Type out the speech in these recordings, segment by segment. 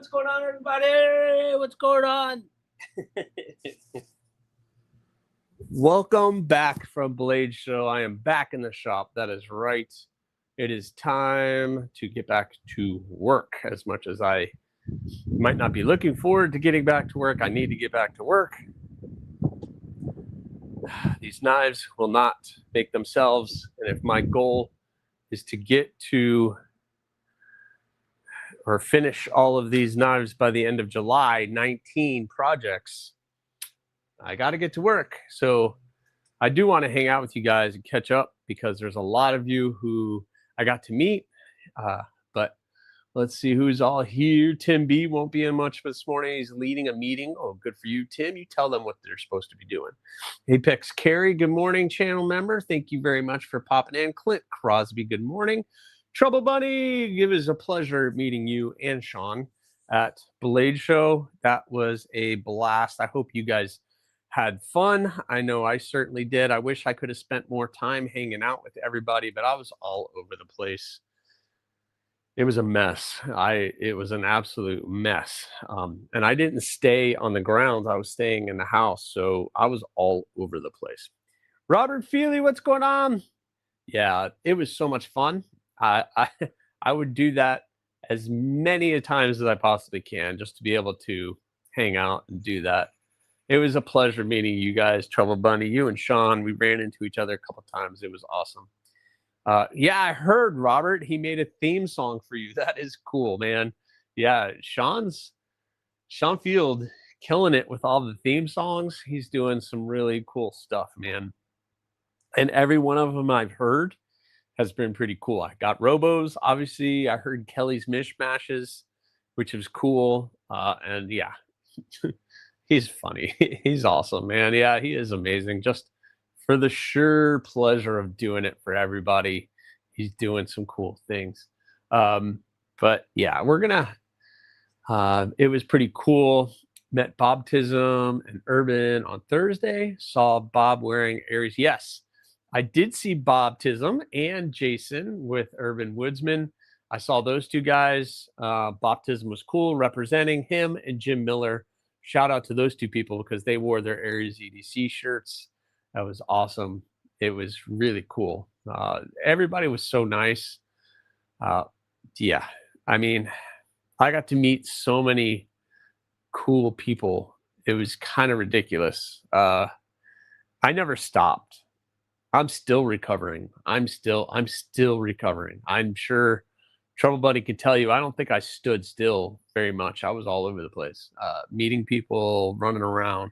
What's going on, everybody? What's going on? Welcome back from Blade Show. I am back in the shop. That is right. It is time to get back to work. As much as I might not be looking forward to getting back to work, I need to get back to work. These knives will not make themselves. And if my goal is to get to or finish all of these knives by the end of July, 19 projects, I got to get to work. So I do want to hang out with you guys and catch up because there's a lot of you who I got to meet. But let's see who's all here. Tim B won't be in much this morning. He's leading a meeting. Oh, good for you, Tim. You tell them what they're supposed to be doing. Apex Carey, good morning, channel member. Thank you very much for popping in. Clint Crosby, good morning. Trouble Bunny, it was a pleasure meeting you and Sean at Blade Show. That was a blast. I hope you guys had fun. I know I certainly did. I wish I could have spent more time hanging out with everybody, but I was all over the place. It was a mess. It was an absolute mess. And I didn't stay on the grounds. I was staying in the house, so I was all over the place. Robert Feely, what's going on? Yeah, it was so much fun. I would do that as many times as I possibly can just to be able to hang out and do that. It was a pleasure meeting you guys, Trouble Bunny, you and Sean. We ran into each other a couple times. It was awesome. Yeah, I heard, Robert, he made a theme song for you. That is cool, man. Yeah, Sean Field killing it with all the theme songs. He's doing some really cool stuff, man. And every one of them I've heard has been pretty cool. I got Robos, obviously. I heard Kelly's Mishmashes, which was cool. And yeah, he's funny. He's awesome, man. Yeah, he is amazing. Just for the sure pleasure of doing it for everybody. He's doing some cool things. But yeah, we're gonna, it was pretty cool. Met Bobtism and Urban on Thursday. Saw Bob wearing Aries. Yes, I did see Bobtism and Jason with Urban Woodsman. I saw those two guys. Bobtism was cool, representing him and Jim Miller. Shout out to those two people because they wore their AriesEDC shirts. That was awesome. It was really cool. Everybody was so nice. Yeah, I mean, I got to meet so many cool people. It was kind of ridiculous. I never stopped. I'm still recovering. I'm still recovering. I'm sure Trouble Buddy could tell you, I don't think I stood still very much. I was all over the place, meeting people, running around.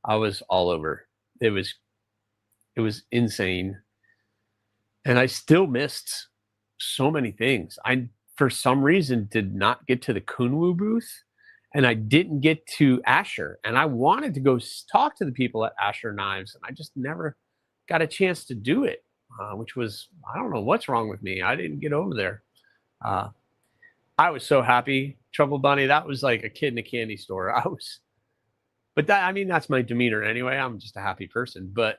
I was all over. It was insane. And I still missed so many things. I, for some reason, did not get to the Kunwu booth, and I didn't get to Asher. And I wanted to go talk to the people at Asher Knives, and I just never got a chance to do it, which was, I don't know what's wrong with me. I didn't get over there. I was so happy, Trouble Bunny. That was like a kid in a candy store. But that, I mean, that's my demeanor anyway. I'm just a happy person. But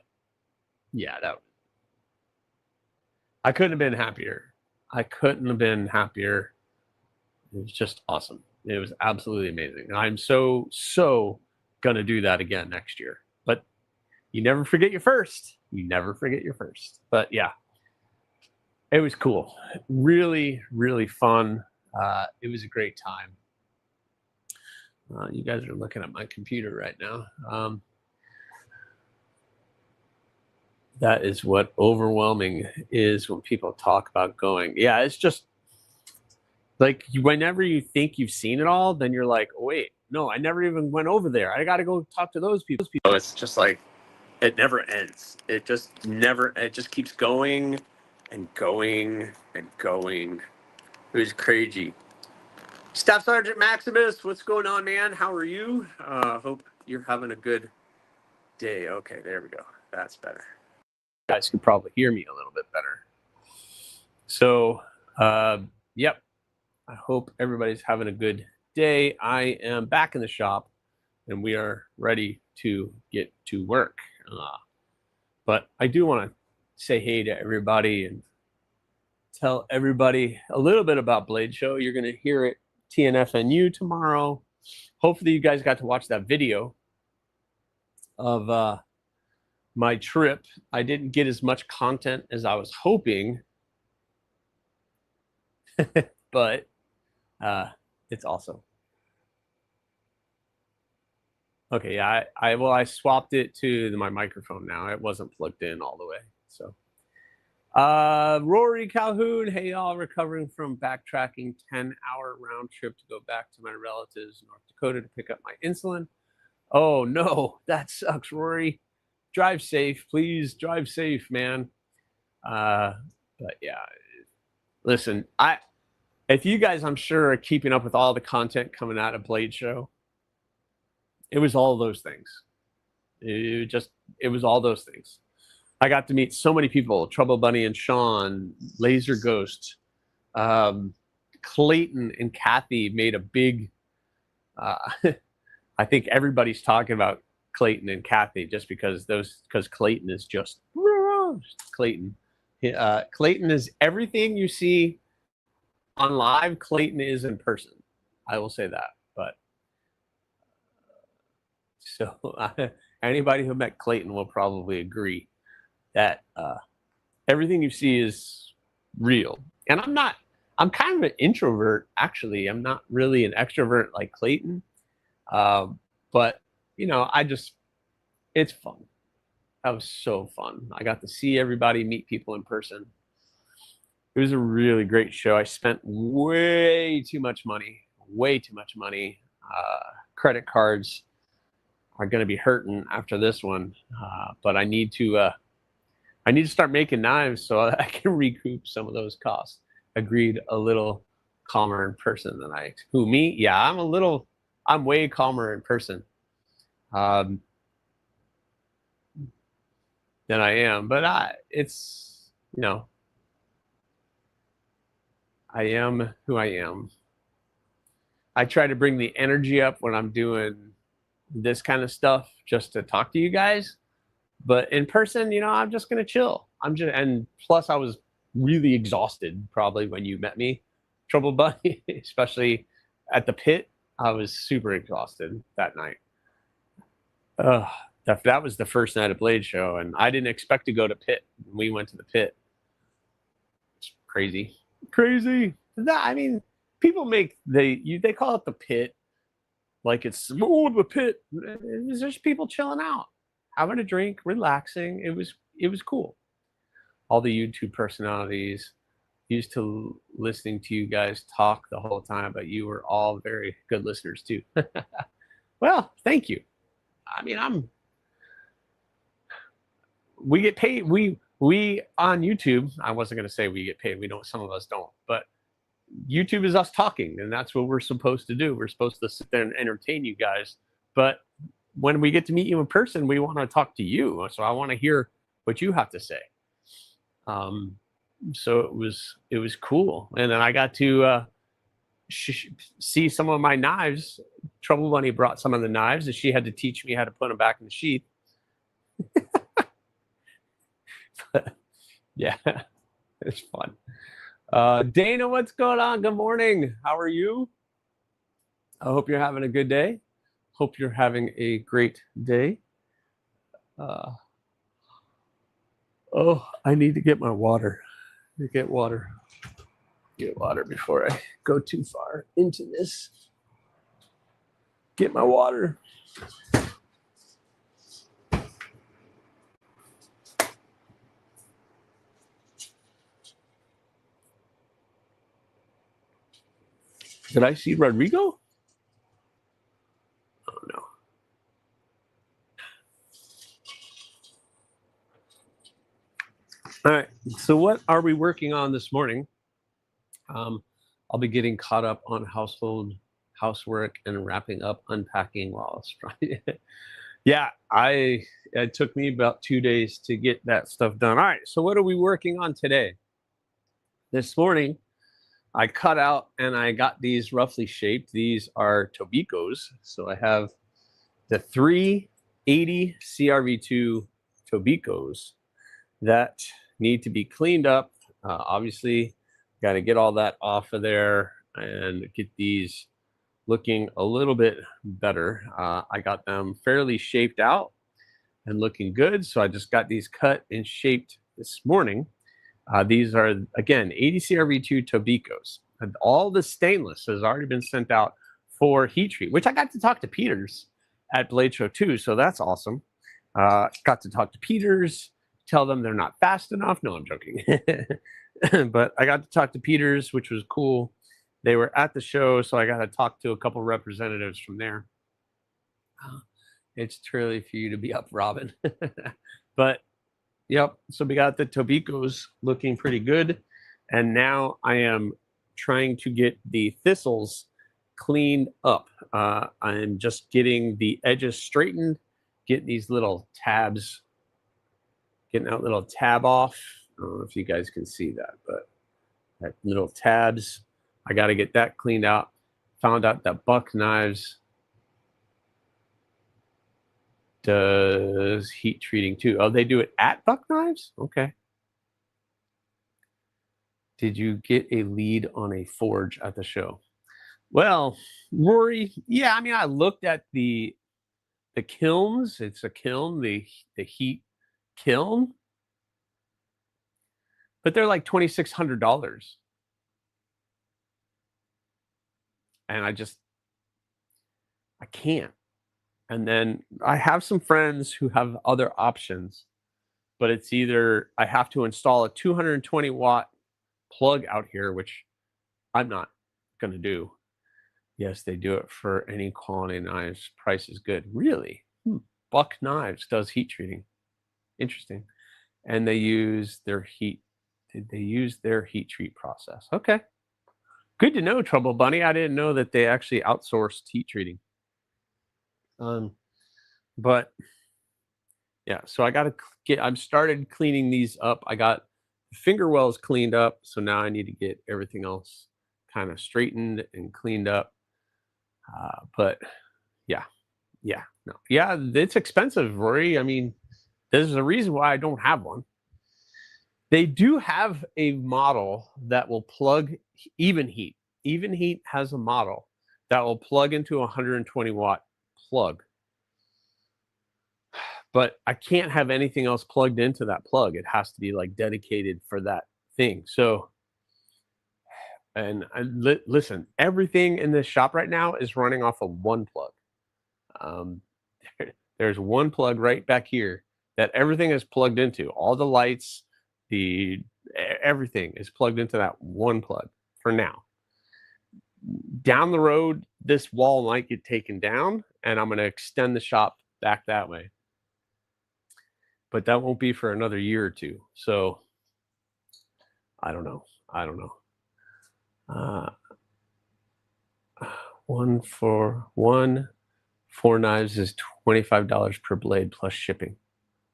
yeah, I couldn't have been happier. I couldn't have been happier. It was just awesome. It was absolutely amazing. And I'm so going to do that again next year. But you never forget your first. You never forget your first. But yeah, it was cool. Really, really fun. It was a great time. You guys are looking at my computer right now. That is what overwhelming is when people talk about going. Yeah, it's just like whenever you think you've seen it all, then you're like, oh, wait, no, I never even went over there. I got to go talk to those people. It's just like, it never ends. It just keeps going and going and going. It was crazy. Staff Sergeant Maximus, what's going on, man? How are you? Hope you're having a good day. Okay, there we go. That's better. You guys can probably hear me a little bit better. So, yep. I hope everybody's having a good day. I am back in the shop, and we are ready to get to work. But I do want to say hey to everybody and tell everybody a little bit about Blade Show. You're going to hear it TNFNU tomorrow. Hopefully you guys got to watch that video of my trip. I didn't get as much content as I was hoping, but it's awesome. Okay, yeah, I swapped it to my microphone now. It wasn't plugged in all the way. So Rory Calhoun, hey y'all, recovering from backtracking 10-hour round trip to go back to my relatives in North Dakota to pick up my insulin. Oh no, that sucks, Rory. Drive safe, please. Drive safe, man. But yeah, listen, if you guys, I'm sure, are keeping up with all the content coming out of Blade Show, it was all those things. It was all those things. I got to meet so many people: Trouble Bunny and Sean, Laser Ghost, Clayton and Kathy made a big. I think everybody's talking about Clayton and Kathy just because Clayton is just Clayton. Clayton is everything you see on live. Clayton is in person. I will say that. But so anybody who met Clayton will probably agree that everything you see is real. And I'm kind of an introvert, actually. I'm not really an extrovert like Clayton. But you know, it's fun. That was so fun. I got to see everybody, meet people in person. It was a really great show. I spent way too much money. Credit cards are going to be hurting after this one. But I need to start making knives so I can recoup some of those costs. Agreed, a little calmer in person than me? Yeah, I'm way calmer in person than I am, but it's, you know, I am who I am. I try to bring the energy up when I'm doing this kind of stuff just to talk to you guys, but in person, you know, I'm just gonna chill. And plus I was really exhausted probably when you met me, Trouble Bunny, especially at the pit. I was super exhausted that night. That was the first night of Blade Show, and I didn't expect to go to pit. We went to the pit. It's crazy. I mean, people they call it the pit like it's the pit. It's just people chilling out, having a drink, relaxing. It was cool. All the YouTube personalities, used to listening to you guys talk the whole time, but you were all very good listeners too. Well, thank you. I mean, we get paid. We on YouTube, I wasn't going to say we get paid. We don't, some of us don't, but YouTube is us talking, and that's what we're supposed to do. We're supposed to sit there and entertain you guys. But when we get to meet you in person, we want to talk to you. So I want to hear what you have to say. So it was cool. And then I got to see some of my knives. Trouble Bunny brought some of the knives, and she had to teach me how to put them back in the sheath. Yeah, it's fun. Dana, what's going on? Good morning. How are you? I hope you're having a good day. Hope you're having a great day. Oh, I need to get my water. Get water before I go too far into this. Get my water. Did I see Rodrigo? Oh no. All right, so what are we working on this morning? I'll be getting caught up on housework and wrapping up unpacking while it's Friday. Yeah, it took me about 2 days to get that stuff done. All right, so what are we working on today? This morning, I cut out and I got these roughly shaped. These are Tobicos. So I have the 380 CRV2 Tobicos that need to be cleaned up. Obviously, got to get all that off of there. and get these looking a little bit better. I got them fairly shaped out and looking good. So I just got these cut and shaped this morning. These are, again, ADC RV2 Tobicos. And all the stainless has already been sent out for heat treat, which I got to talk to Peters at Blade Show too. So that's awesome. Got to talk to Peters, tell them they're not fast enough. No, I'm joking. But I got to talk to Peters, which was cool. They were at the show, so I got to talk to a couple representatives from there. It's too early for you to be up, Robin. But, yep, so we got the Tobicos looking pretty good. And now I am trying to get the thistles cleaned up. I'm just getting the edges straightened, getting these little tabs, getting that little tab off. I don't know if you guys can see that, but that little tabs, I got to get that cleaned out. Found out that Buck Knives does heat treating too. Oh, they do it at Buck Knives? Okay. Did you get a lead on a forge at the show? Well, Rory, yeah, I mean, I looked at the kilns. It's a kiln, the heat kiln, but they're like $2,600. And I can't. And then I have some friends who have other options, but it's either I have to install a 220 watt plug out here, which I'm not going to do. Yes, they do it for any quality knives. Price is good. Really? Buck Knives does heat treating. Interesting. And they use their heat. They use their heat treat process. Okay. Good to know, Trouble Bunny. I didn't know that they actually outsourced heat treating. But yeah, so I got to I've started cleaning these up. I got the finger wells cleaned up. So now I need to get everything else kind of straightened and cleaned up. But yeah, it's expensive, Rory. I mean, there's a reason why I don't have one. They do have a model that will plug Even Heat. Even Heat has a model that will plug into a 120 watt plug. But I can't have anything else plugged into that plug. It has to be like dedicated for that thing. So, and listen, everything in this shop right now is running off of one plug. There's one plug right back here that everything is plugged into. All the lights, everything is plugged into that one plug for now. Down the road, this wall might get taken down, and I'm going to extend the shop back that way. But that won't be for another year or two. So I don't know. One for 4 knives is $25 per blade plus shipping.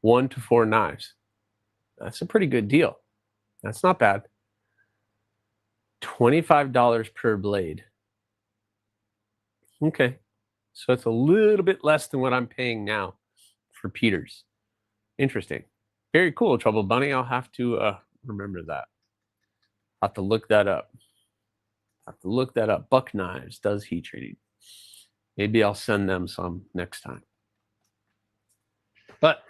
1 to 4 knives. That's a pretty good deal. That's not bad. $25 per blade. Okay. So it's a little bit less than what I'm paying now for Peters. Interesting. Very cool, Trouble Bunny. I'll have to remember that. I'll have to look that up. Buck Knives does heat treating. Maybe I'll send them some next time. But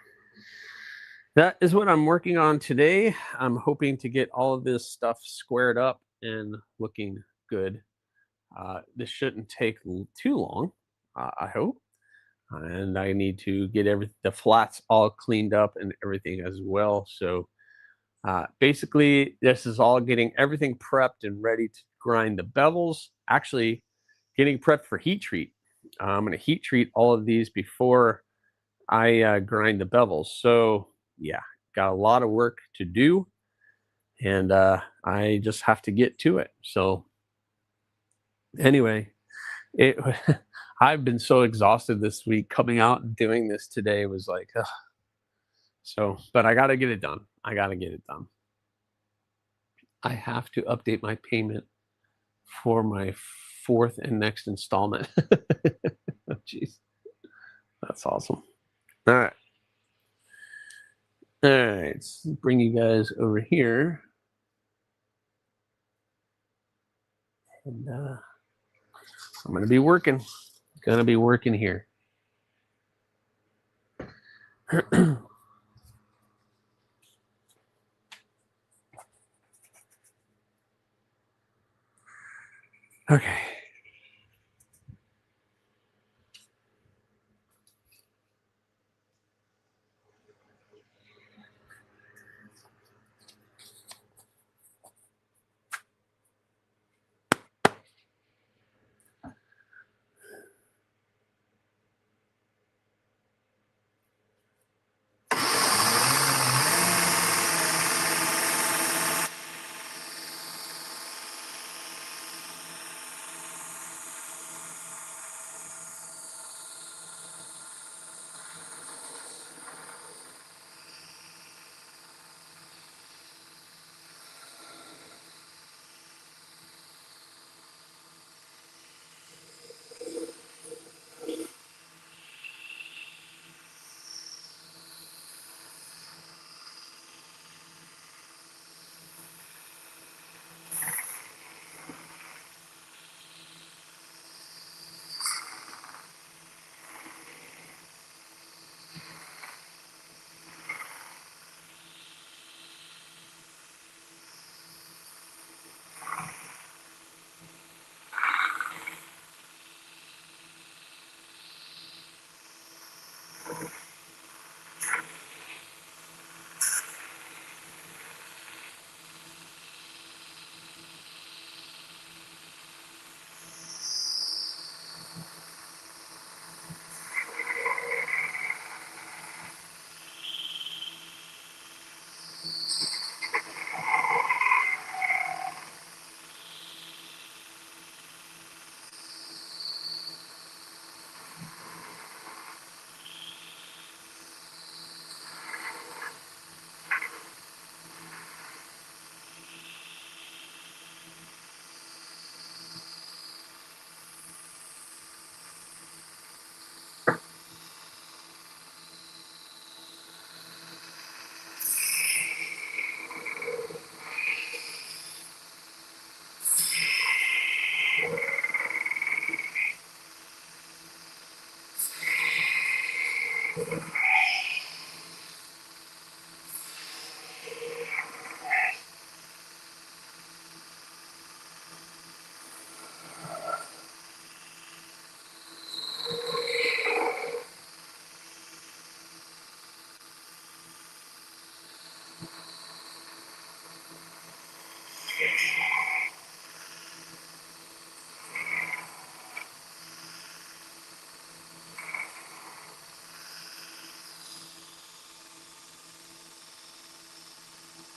that is what I'm working on today. I'm hoping to get all of this stuff squared up and looking good. This shouldn't take too long, I hope. And I need to get the flats all cleaned up and everything as well. So basically, this is all getting everything prepped and ready to grind the bevels. Actually, getting prepped for heat treat. I'm going to heat treat all of these before I grind the bevels. So yeah, got a lot of work to do, and I just have to get to it. So anyway, I've been so exhausted this week. Coming out and doing this today was like, ugh. So, but I got to get it done. I have to update my payment for my 4th and next installment. Jeez, that's awesome. All right. Let's bring you guys over here. And I'm going to be working. Going to be working here. Okay.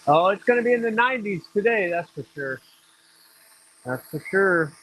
Oh, it's going to be in the 90s today, that's for sure. That's for sure.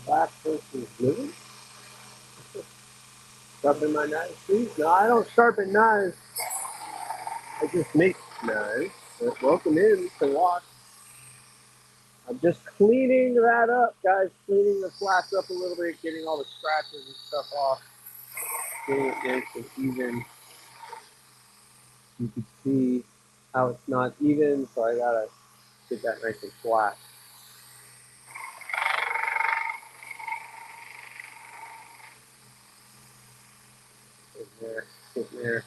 Black versus living. Sharpen my knives, please. No, I don't sharpen knives. I just make knives. Welcome in to watch. I'm just cleaning that up, guys. Cleaning the flax up a little bit, getting all the scratches and stuff off, getting it nice and even. You can see how it's not even, so I gotta get that nice and flat. Sit there.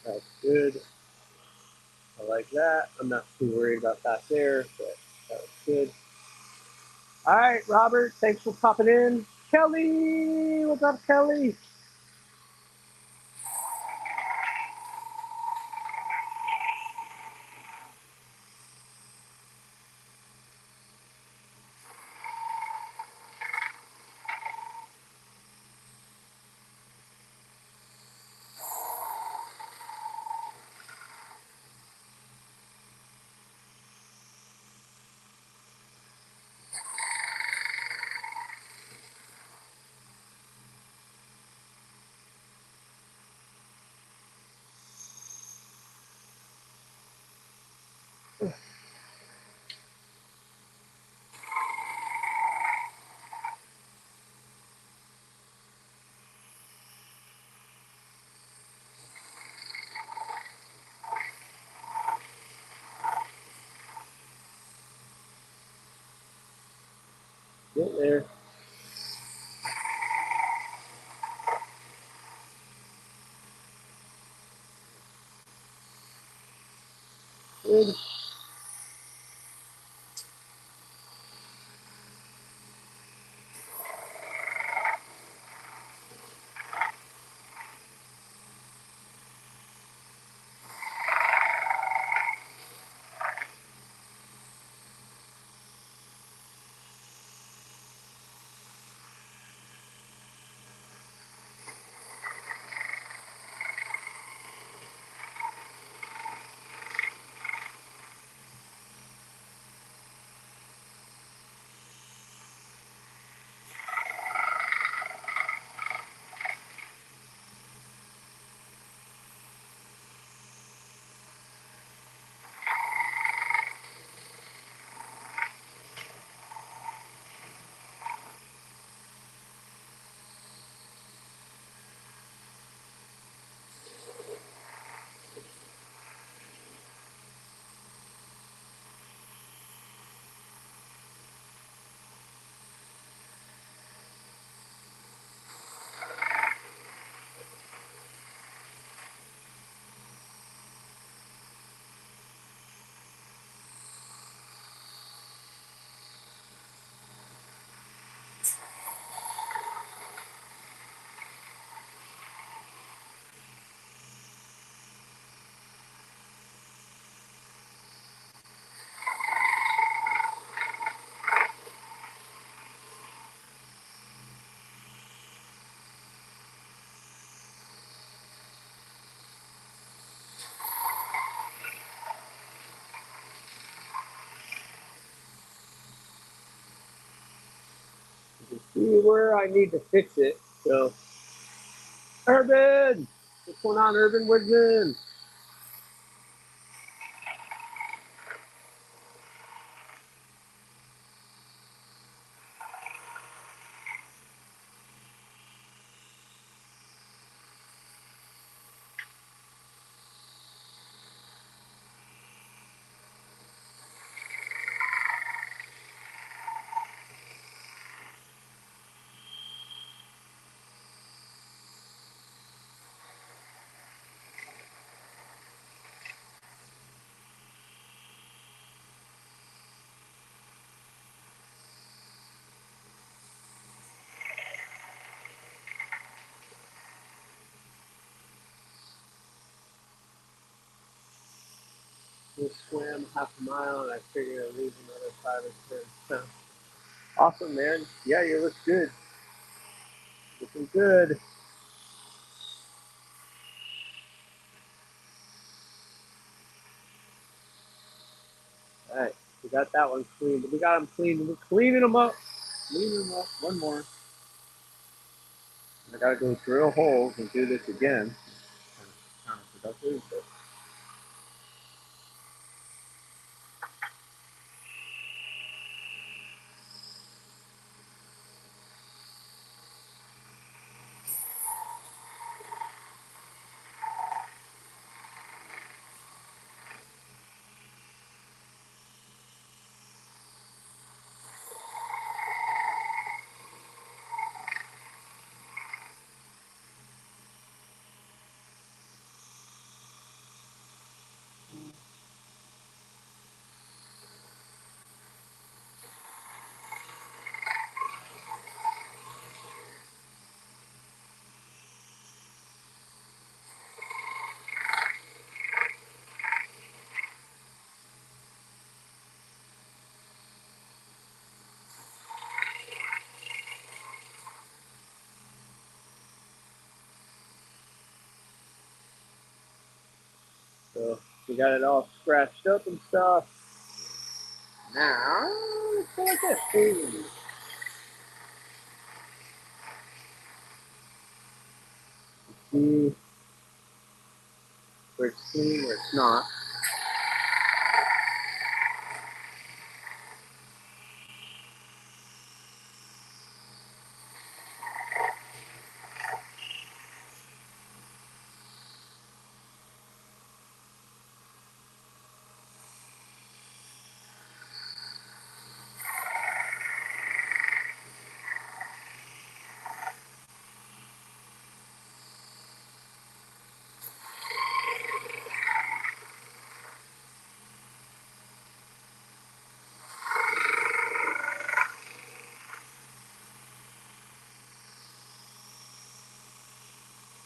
That's good. I like that. I'm not too worried about that there, but that was good. All right, Robert, thanks for popping in. Kelly, what's up, Kelly? Get there. Good. You can see where I need to fix it. So, Urban, what's going on, Urban Woodman? Just swam half a mile and I figured I'd leave another 5 or 10. Awesome, man. Yeah, you look good. Looking good. All right, we got that one cleaned. We got them cleaned. We're cleaning them up. Cleaning them up. One more. I gotta go drill holes and do this again. Kind of productive, but so we got it all scratched up and stuff. Now let's go like this. See where it's clean, where it's not.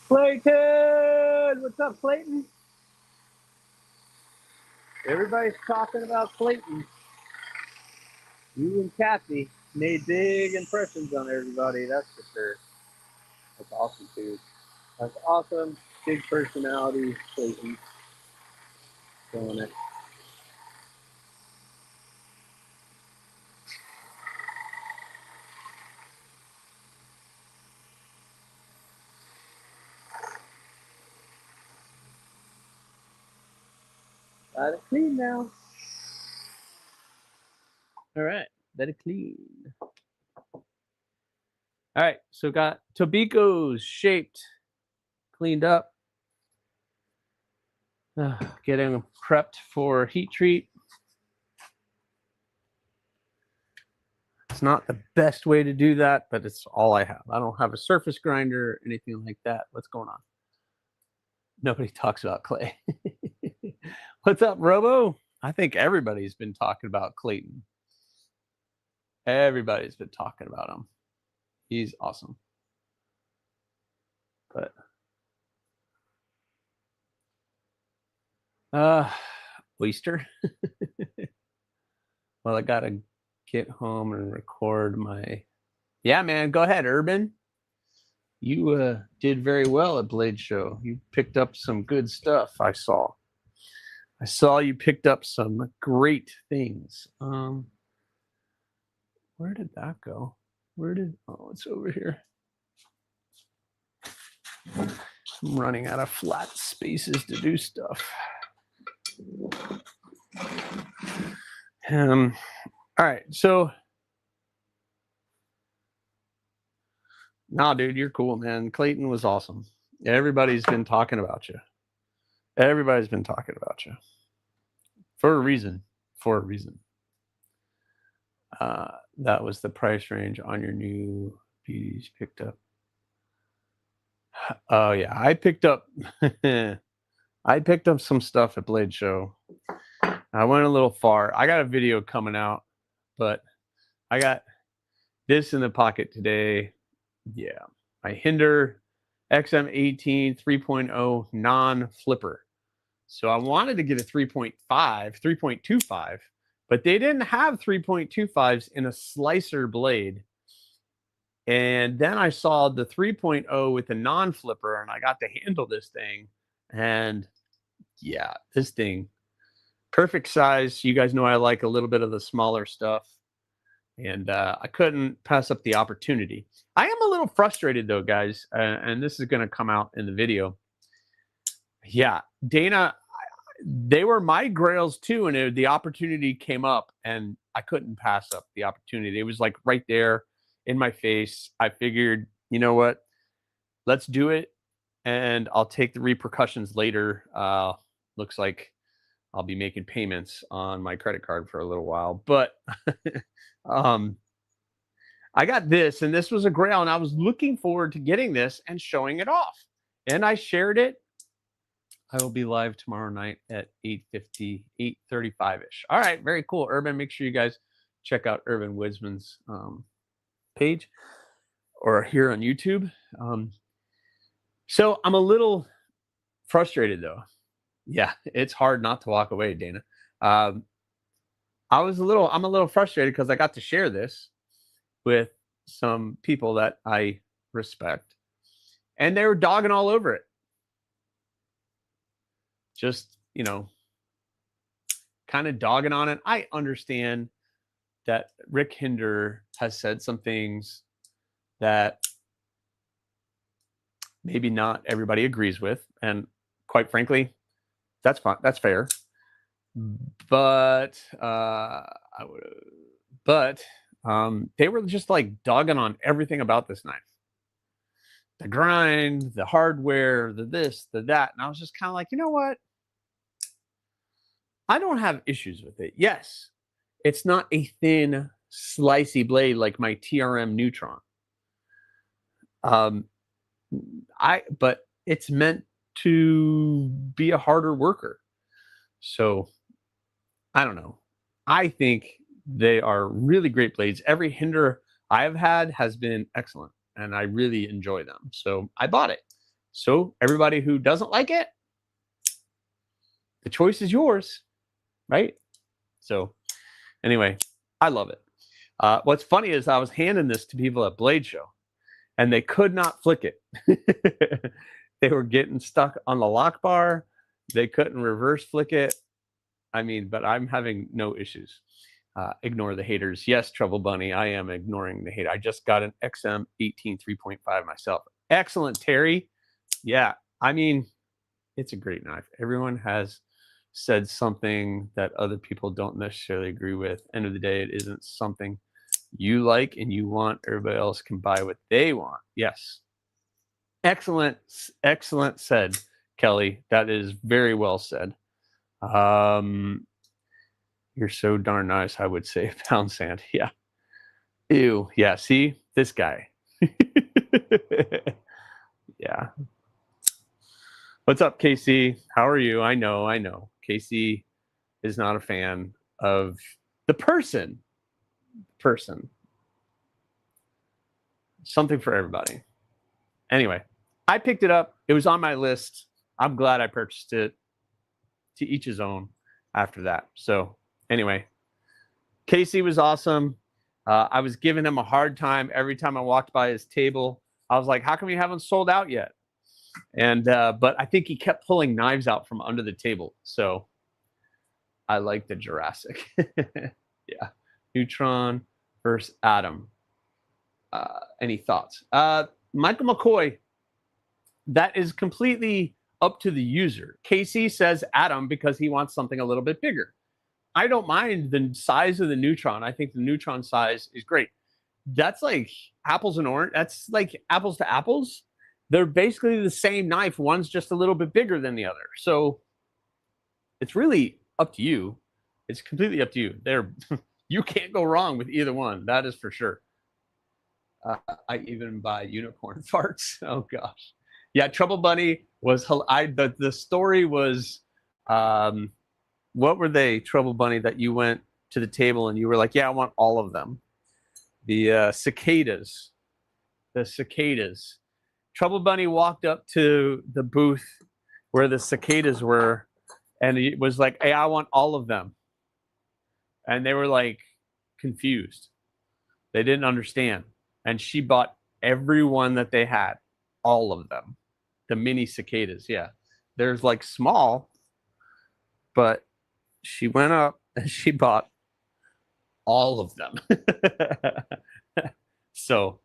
Clayton! What's up, Clayton? Everybody's talking about Clayton. You and Kathy made big impressions on everybody, that's for sure. That's awesome, dude. That's awesome. Big personality, Clayton. Doing it. Got it clean now. All right, let it clean. All right, so got Tobiko's shaped, cleaned up. Getting them prepped for heat treat. It's not the best way to do that, but it's all I have. I don't have a surface grinder or anything like that. What's going on? Nobody talks about Clay. What's up, Robo? I think everybody's been talking about Clayton. Everybody's been talking about him. He's awesome. But oyster. Well, I gotta get home and record my. Yeah, man, go ahead, Urban. You did very well at Blade Show. You picked up some good stuff. I saw you picked up some great things. Where did that go? Oh, it's over here. I'm running out of flat spaces to do stuff. All right, so nah, dude, you're cool, man. Clayton was awesome. Everybody's been talking about you. Everybody's been talking about you for a reason. That was the price range on your new beauties picked up. Oh yeah, I picked up some stuff at Blade Show. I went a little far. I got a video coming out, but I got this in the pocket today. Yeah, my Hinder XM18 3.0 non-flipper. So I wanted to get a 3.5, 3.25, but they didn't have 3.25s in a slicer blade. And then I saw the 3.0 with the non-flipper, and I got to handle this thing. And yeah, this thing, perfect size. You guys know I like a little bit of the smaller stuff. And I couldn't pass up the opportunity. I am a little frustrated though, guys, and this is going to come out in the video. Yeah, Dana, they were my grails too, and the opportunity came up, and I couldn't pass up the opportunity. It was like right there in my face. I figured, you know what, let's do it, and I'll take the repercussions later. Looks like I'll be making payments on my credit card for a little while, but I got this, and this was a grail, and I was looking forward to getting this and showing it off, and I shared it. I will be live tomorrow night at 8:50, 8:35-ish. All right, very cool. Urban, make sure you guys check out Urban Wisman's page or here on YouTube. So I'm a little frustrated though. Yeah, it's hard not to walk away, Dana. I'm a little frustrated because I got to share this with some people that I respect, and they were dogging all over it. Just, you know, kind of dogging on it. I understand that Rick Hinder has said some things that maybe not everybody agrees with, and quite frankly, that's fine. That's fair. But they were just like dogging on everything about this knife. The grind, the hardware, the this, the that. And I was just kind of like, you know what? I don't have issues with it. Yes, it's not a thin, slicey blade like my TRM Neutron. But it's meant to be a harder worker. So I don't know. I think they are really great blades. Every Hinder I've had has been excellent, and I really enjoy them. So I bought it. So everybody who doesn't like it, the choice is yours, right? So anyway, I love it. What's funny is I was handing this to people at Blade Show, and they could not flick it. They were getting stuck on the lock bar. They couldn't reverse flick it. I mean, but I'm having no issues. Ignore the haters. Yes, Trouble Bunny, I am ignoring the hate. I just got an XM 18 3.5 myself. Excellent, Terry. Yeah, I mean, it's a great knife. Everyone has said something that other people don't necessarily agree with. End of the day, it isn't something you like and you want. Everybody else can buy what they want. Yes. Excellent, excellent said, Kelly. That is very well said. You're so darn nice, I would say. Pound sand. Yeah. Ew. Yeah. See this guy. Yeah. What's up, KC? How are you? I know. KC is not a fan of the person. Something for everybody. Anyway, I picked it up. It was on my list. I'm glad I purchased it. To each his own after that. So anyway, Casey was awesome. I was giving him a hard time every time I walked by his table. I was like, how come you haven't sold out yet? And but I think he kept pulling knives out from under the table. So I like the Jurassic. Yeah. Neutron versus Atom. Any thoughts? Michael McCoy, that is completely up to the user. Casey says Atom because he wants something a little bit bigger. I don't mind the size of the Neutron. I think the Neutron size is great. That's like apples and orange. That's like apples to apples. They're basically the same knife. One's just a little bit bigger than the other. So it's really up to you. It's completely up to you. You can't go wrong with either one. That is for sure. I even buy unicorn farts. Oh gosh. Yeah, Trouble Bunny was the story was what were they, Trouble Bunny, that you went to the table and you were like, yeah, I want all of them. The cicadas. The cicadas. Trouble Bunny walked up to the booth where the cicadas were, and he was like, hey, I want all of them. and they were like confused. They didn't understand. And she bought every one that they had, all of them. The mini cicadas, yeah. There's like small, but she went up and she bought all of them. So,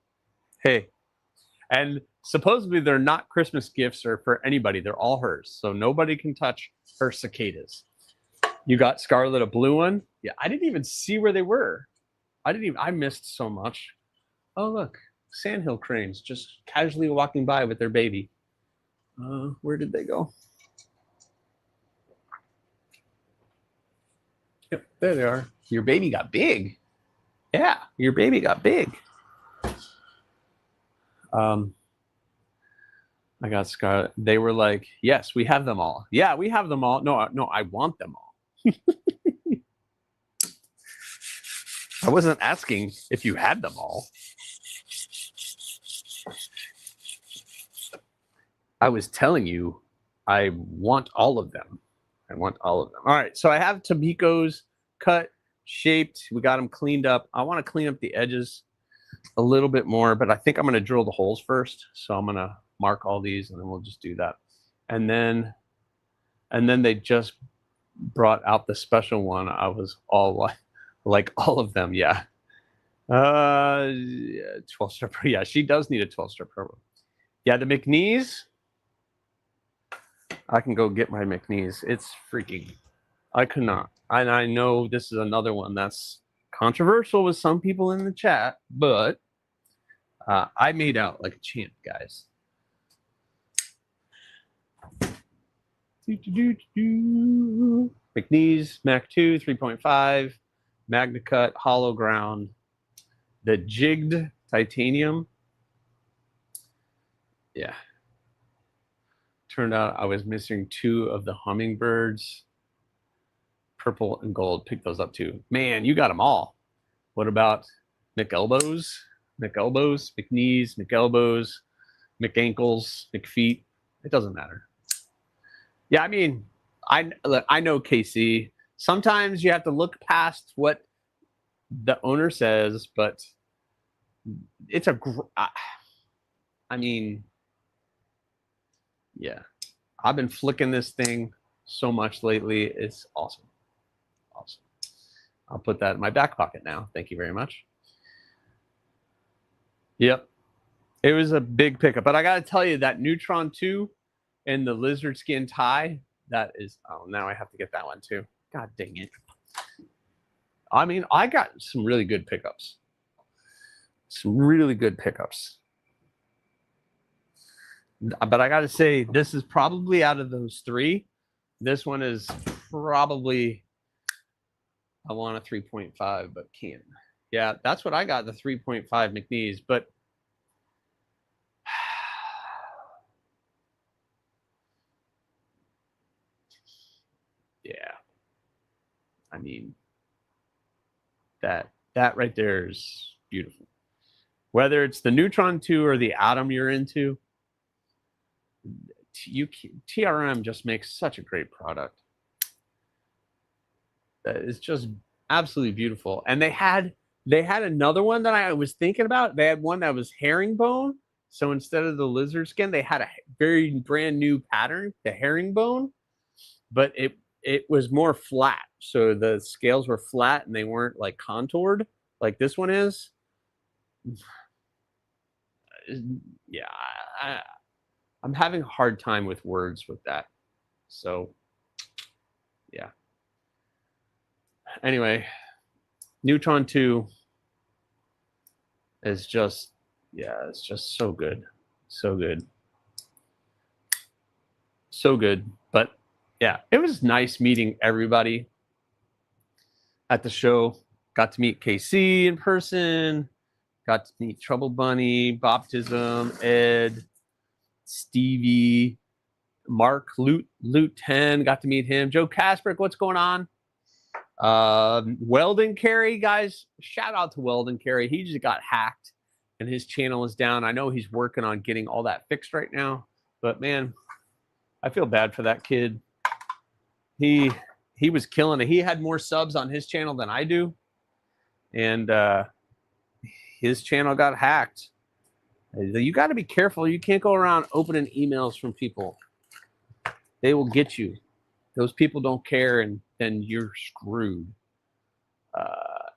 hey. And supposedly they're not Christmas gifts or for anybody. They're all hers. So nobody can touch her cicadas. You got Scarlet, a blue one. Yeah, I didn't even see where they were. I missed so much. Oh, look. Sandhill cranes just casually walking by with their baby. Where did they go? Yep, there they are. Your baby got big. Yeah, your baby got big. I got Scarlet. They were like, yes, we have them all. Yeah, we have them all. No, I want them all. I wasn't asking if you had them all. I was telling you I want all of them. I want all of them. All right, so I have Tabicos cut, shaped. We got them cleaned up. I want to clean up the edges a little bit more, but I think I'm going to drill the holes first. So I'm going to mark all these, and then we'll just do that. And then they just brought out the special one. I was all like all of them, yeah. 12-strip. Yeah, she does need a 12-strip purple. Yeah, the McNees. I can go get my McNees. It's freaking. I could not. And I know this is another one that's controversial with some people in the chat, but I made out like a champ, guys. McNees, Mac 2, 3.5, Magna Cut, hollow ground, the jigged titanium. Yeah. Turned out I was missing 2 of the hummingbirds. Purple and gold. Pick those up too. Man, you got them all. What about McElbows? McElbows, McKnees, McElbows, McAnkles, McFeet. It doesn't matter. Yeah, I mean, I know KC. Sometimes you have to look past what the owner says, but it's a. I mean, yeah, I've been flicking this thing so much lately. It's awesome. Awesome. I'll put that in my back pocket now. Thank you very much. Yep. It was a big pickup. But I got to tell you, that Neutron 2 and the lizard skin tie, that is, oh, now I have to get that one too. God dang it. I mean, I got some really good pickups. Some really good pickups. But I got to say, this is probably out of those 3. This one is probably, I want a 3.5, but can't. Yeah, that's what I got, the 3.5 McNees. But yeah, I mean, that right there is beautiful. Whether it's the Neutron 2 or the Atom you're into, TRM just makes such a great product. It's just absolutely beautiful. And they had another one that I was thinking about. They had one that was herringbone. So instead of the lizard skin, they had a very brand new pattern, the herringbone, but it was more flat. So the scales were flat and they weren't like contoured like this one is. Yeah, I'm having a hard time with words with that. So, yeah. Anyway, Neutron 2 is just, yeah, it's just so good. So good. So good. But, yeah, it was nice meeting everybody at the show. Got to meet KC in person. Got to meet Trouble Bunny, Baptism, Ed, Stevie, Mark, Loot 10. Got to meet him. Joe Kasperk, what's going on? Weldon Carey, guys. Shout out to Weldon Carey. He just got hacked and his channel is down. I know he's working on getting all that fixed right now. But, man, I feel bad for that kid. He he was killing it. He had more subs on his channel than I do. And his channel got hacked. You got to be careful. You can't go around opening emails from people. They will get you. Those people don't care, and then you're screwed.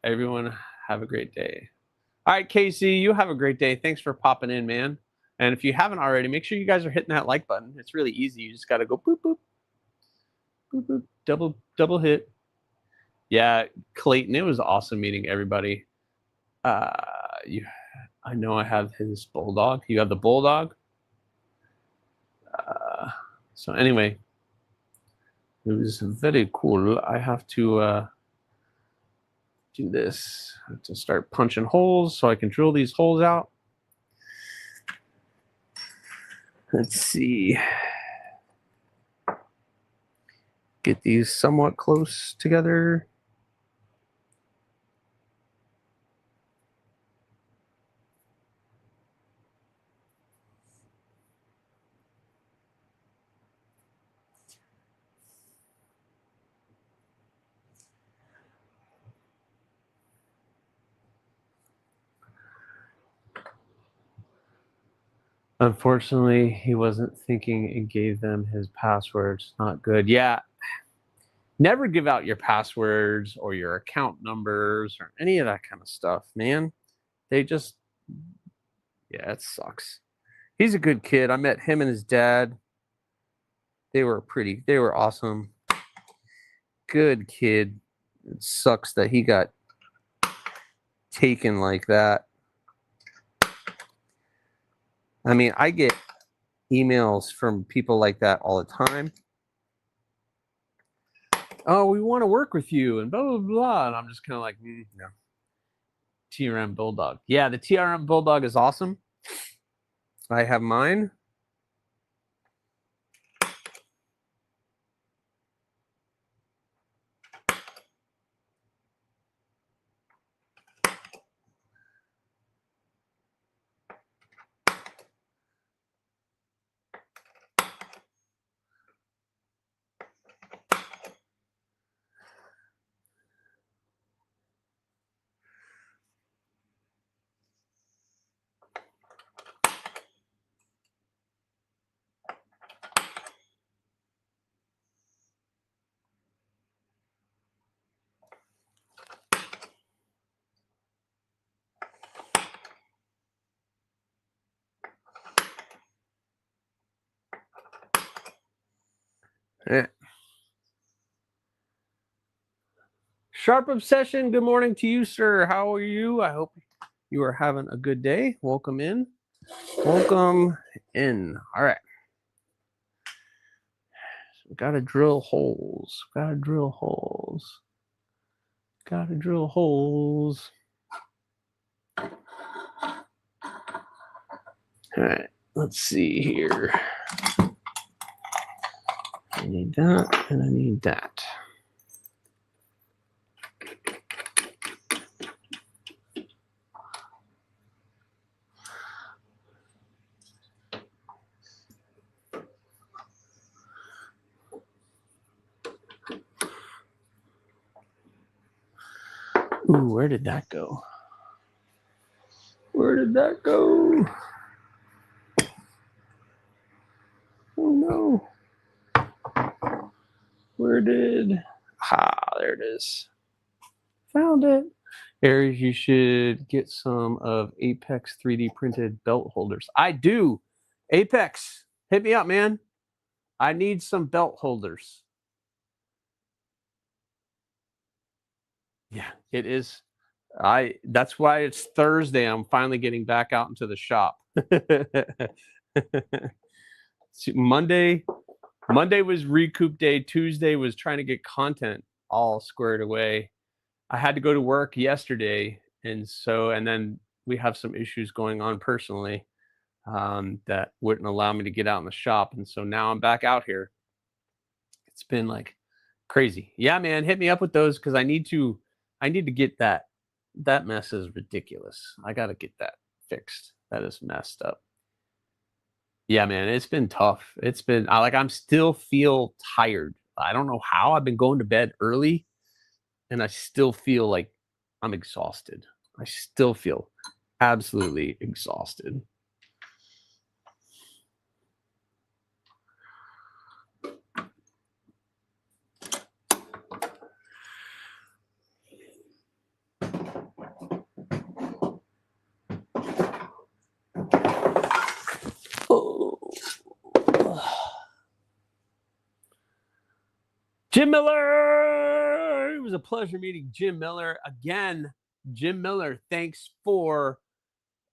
Everyone, have a great day. All right, Casey, you have a great day. Thanks for popping in, man. And if you haven't already, make sure you guys are hitting that like button. It's really easy. You just got to go boop, boop, boop, boop, double hit. Yeah, Clayton, it was awesome meeting everybody. I know I have his bulldog. You have the bulldog. So anyway, it was very cool. I have to do this. I have to start punching holes so I can drill these holes out. Let's see. Get these somewhat close together. Unfortunately, he wasn't thinking and gave them his passwords. Not good. Yeah. Never give out your passwords or your account numbers or any of that kind of stuff, man. They just, yeah, it sucks. He's a good kid. I met him and his dad. They were awesome. Good kid. It sucks that he got taken like that. I mean, I get emails from people like that all the time. Oh, we want to work with you and blah, blah, blah. And I'm just kind of like, no. TRM Bulldog. Yeah, the TRM Bulldog is awesome. I have mine. Yeah. Sharp Obsession, good morning to you, sir. How are you? I hope you are having a good day. Welcome in. Welcome in. All right. So we gotta drill holes. Gotta drill holes. Gotta drill holes. All right. Let's see here. I need that, and I need that. Ooh, where did that go? Where did that go? Oh no. Where did... there it is. Found it. Aries, you should get some of Apex 3D printed belt holders. I do. Apex, hit me up, man. I need some belt holders. Yeah, it is. That's why it's Thursday. I'm finally getting back out into the shop. Monday was recoup day. Tuesday was trying to get content all squared away. I had to go to work yesterday, and then we have some issues going on personally that wouldn't allow me to get out in the shop, and so now I'm back out here. It's been like crazy. Yeah, man, hit me up with those because I need to get that. That mess is ridiculous. I got to get that fixed. That is messed up. Yeah, man, it's been tough. It's been I'm still feel tired I don't know how. I've been going to bed early, and I still feel like I'm exhausted. I still feel absolutely exhausted. Oh. Jim Miller! It was a pleasure meeting Jim Miller. Again, Jim Miller, thanks for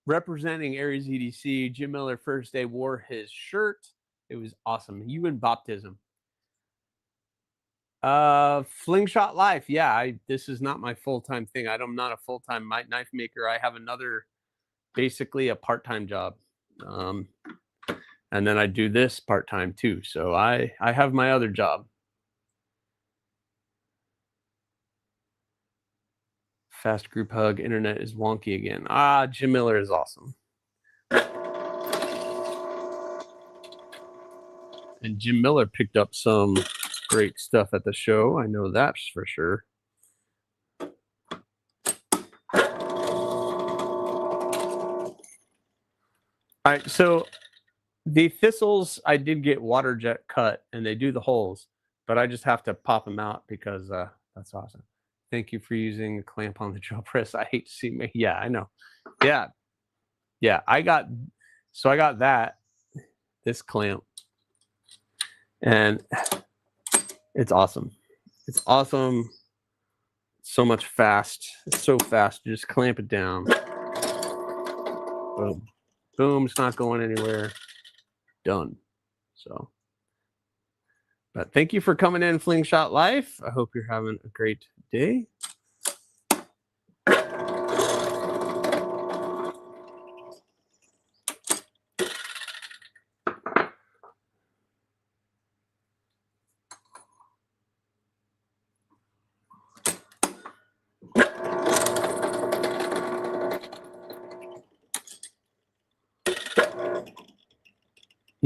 representing AriesEDC. Jim Miller first day wore his shirt. It was awesome. You in baptism. Flingshot Life. Yeah, this is not my full-time thing. I'm not a full-time knife maker. I have another, basically a part-time job. And then I do this part-time too. So I have my other job. Fast group hug. Internet is wonky again. Jim Miller is awesome. And Jim Miller picked up some great stuff at the show. I know that's for sure. All right, so the thistles, I did get water jet cut, and they do the holes, but I just have to pop them out because that's awesome. Thank you for using a clamp on the drill press. I hate to see me. Yeah, I know. Yeah. I got that, this clamp, and it's awesome. It's awesome. So much fast. It's so fast. You just clamp it down. Boom. Boom. It's not going anywhere. Done. So, but thank you for coming in, Flingshot Life. I hope you're having a great day.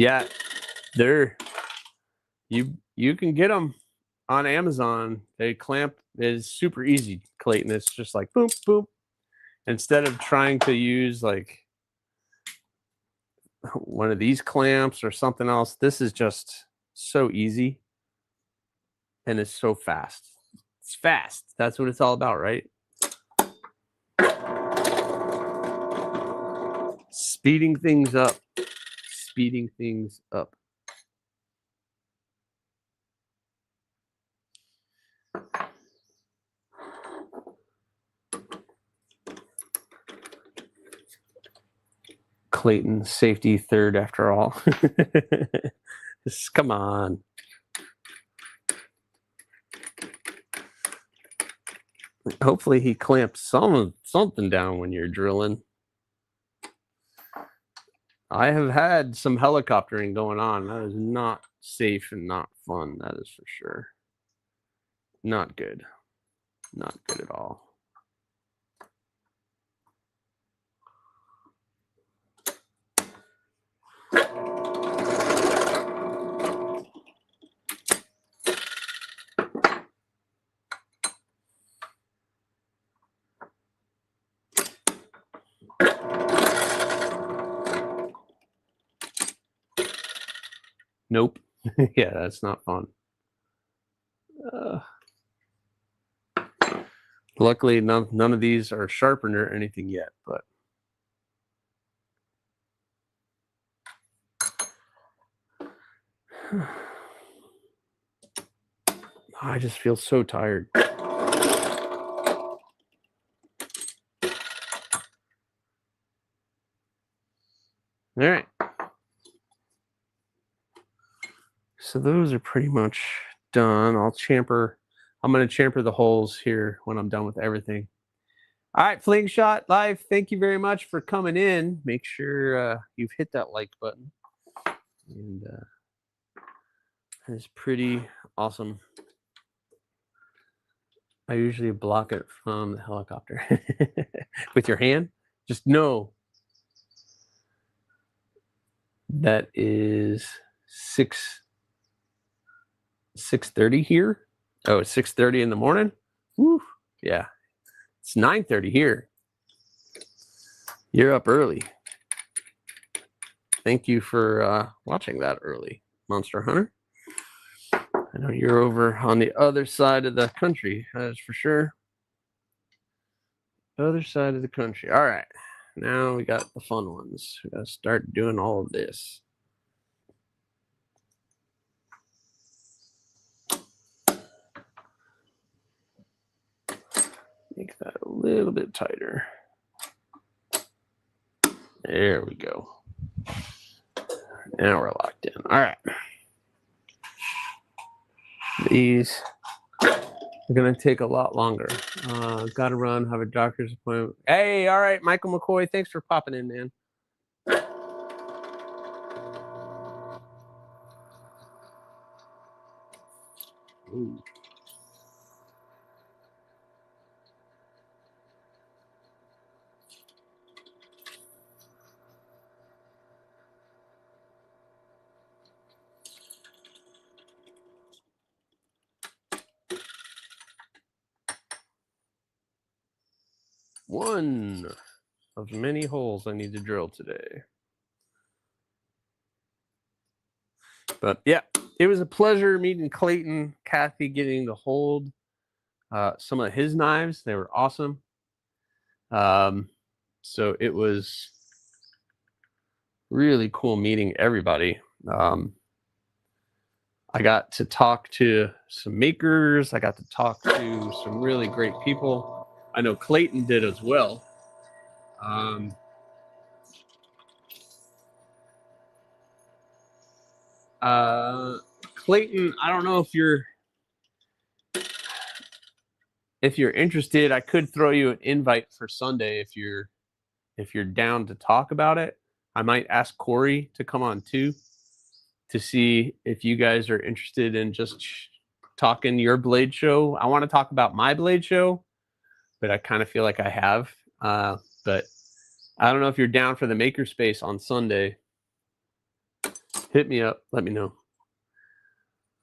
Yeah, you can get them on Amazon. They clamp is super easy, Clayton. It's just like boom, boom. Instead of trying to use like one of these clamps or something else, this is just so easy, and it's so fast. It's fast. That's what it's all about, right? Speeding things up. Speeding things up. Clayton, safety third after all. Just, come on. Hopefully he clamps something down when you're drilling. I have had some helicoptering going on. That is not safe and not fun. That is for sure. Not good. Not good at all. Nope. Yeah, that's not fun. Luckily, none of these are sharpened or anything yet, but I just feel so tired. All right. So those are pretty much done. I'm going to chamfer the holes here when I'm done with everything. All right, Flingshot Live, thank you very much for coming in. Make sure you've hit that like button. And that is pretty awesome. I usually block it from the helicopter. With your hand, just know that is 6:30 here. Oh, it's 6:30 in the morning. Woo. Yeah, it's 9:30 here. You're up early. Thank you for watching that early, Monster Hunter. I know you're over on the other side of the country, that's for sure. Other side of the country. All right. Now we got the fun ones. We got to start doing all of this. Make that a little bit tighter. There we go. Now we're locked in. All right. These are going to take a lot longer. Got to run, have a doctor's appointment. Hey, all right, Michael McCoy, thanks for popping in, man. Ooh. One of many holes I need to drill today. But yeah, it was a pleasure meeting Clayton, Kathy, getting to hold some of his knives. They were awesome. So it was really cool meeting everybody. I got to talk to some makers. I got to talk to some really great people. I know Clayton did as well. Clayton, I don't know if you're interested. I could throw you an invite for Sunday if you're down to talk about it. I might ask Corey to come on too, to see if you guys are interested in just talking your blade show. I want to talk about my blade show, but I kind of feel like I have. But I don't know if you're down for the makerspace on Sunday. Hit me up. Let me know.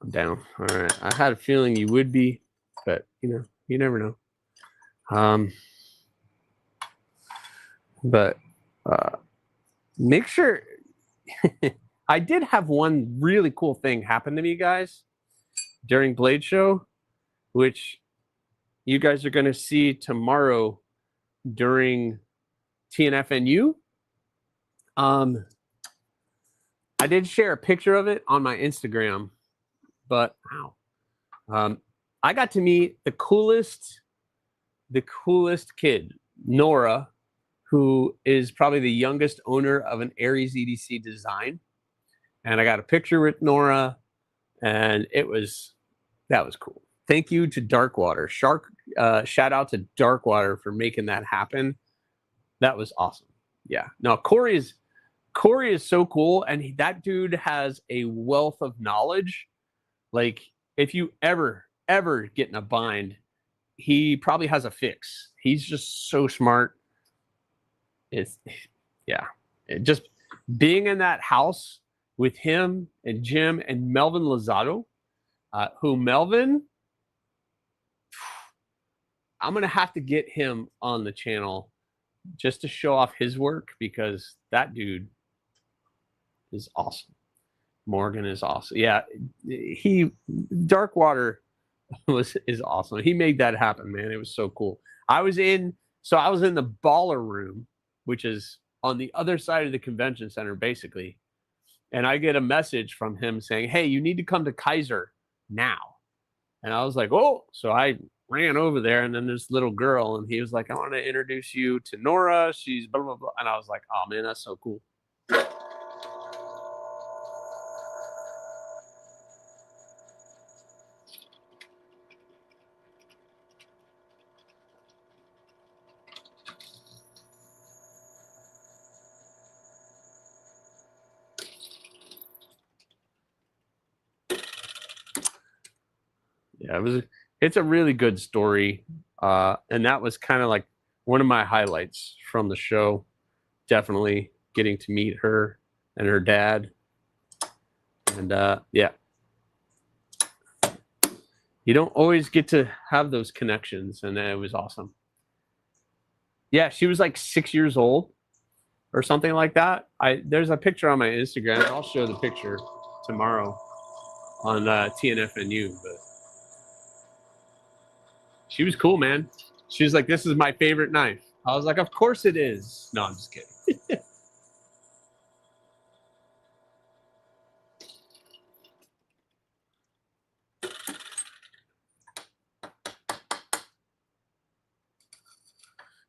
I'm down. All right. I had a feeling you would be, but you never know. But make sure. I did have one really cool thing happen to me, guys, during Blade Show, which you guys are going to see tomorrow during TNFNU. I did share a picture of it on my Instagram, but I got to meet the coolest kid, Nora, who is probably the youngest owner of an AriesEDC design. And I got a picture with Nora, and that was cool. Thank you to Darkwater. Shout out to Darkwater for making that happen. That was awesome. Yeah. No, Corey is so cool, and that dude has a wealth of knowledge. Like, if you ever get in a bind, he probably has a fix. He's just so smart. Just being in that house with him and Jim and Melvin Lozado, who Melvin, I'm going to have to get him on the channel just to show off his work, because that dude is awesome. Morgan is awesome. Yeah, Darkwater is awesome. He made that happen, man. It was so cool. I was in the baller room, which is on the other side of the convention center, basically. And I get a message from him saying, hey, you need to come to Kaiser now. And I was like, oh, so I ran over there, and then this little girl, and he was like, I want to introduce you to Nora. She's blah, blah, blah. And I was like, oh, man, that's so cool. Yeah, it's a really good story. And that was kind of like one of my highlights from the show. Definitely getting to meet her and her dad. And yeah. You don't always get to have those connections, and it was awesome. Yeah, she was like 6 years old or something like that. There's a picture on my Instagram. I'll show the picture tomorrow on TNFNU, but she was cool, man. She was like, "This is my favorite knife." I was like, "Of course it is." No, I'm just kidding.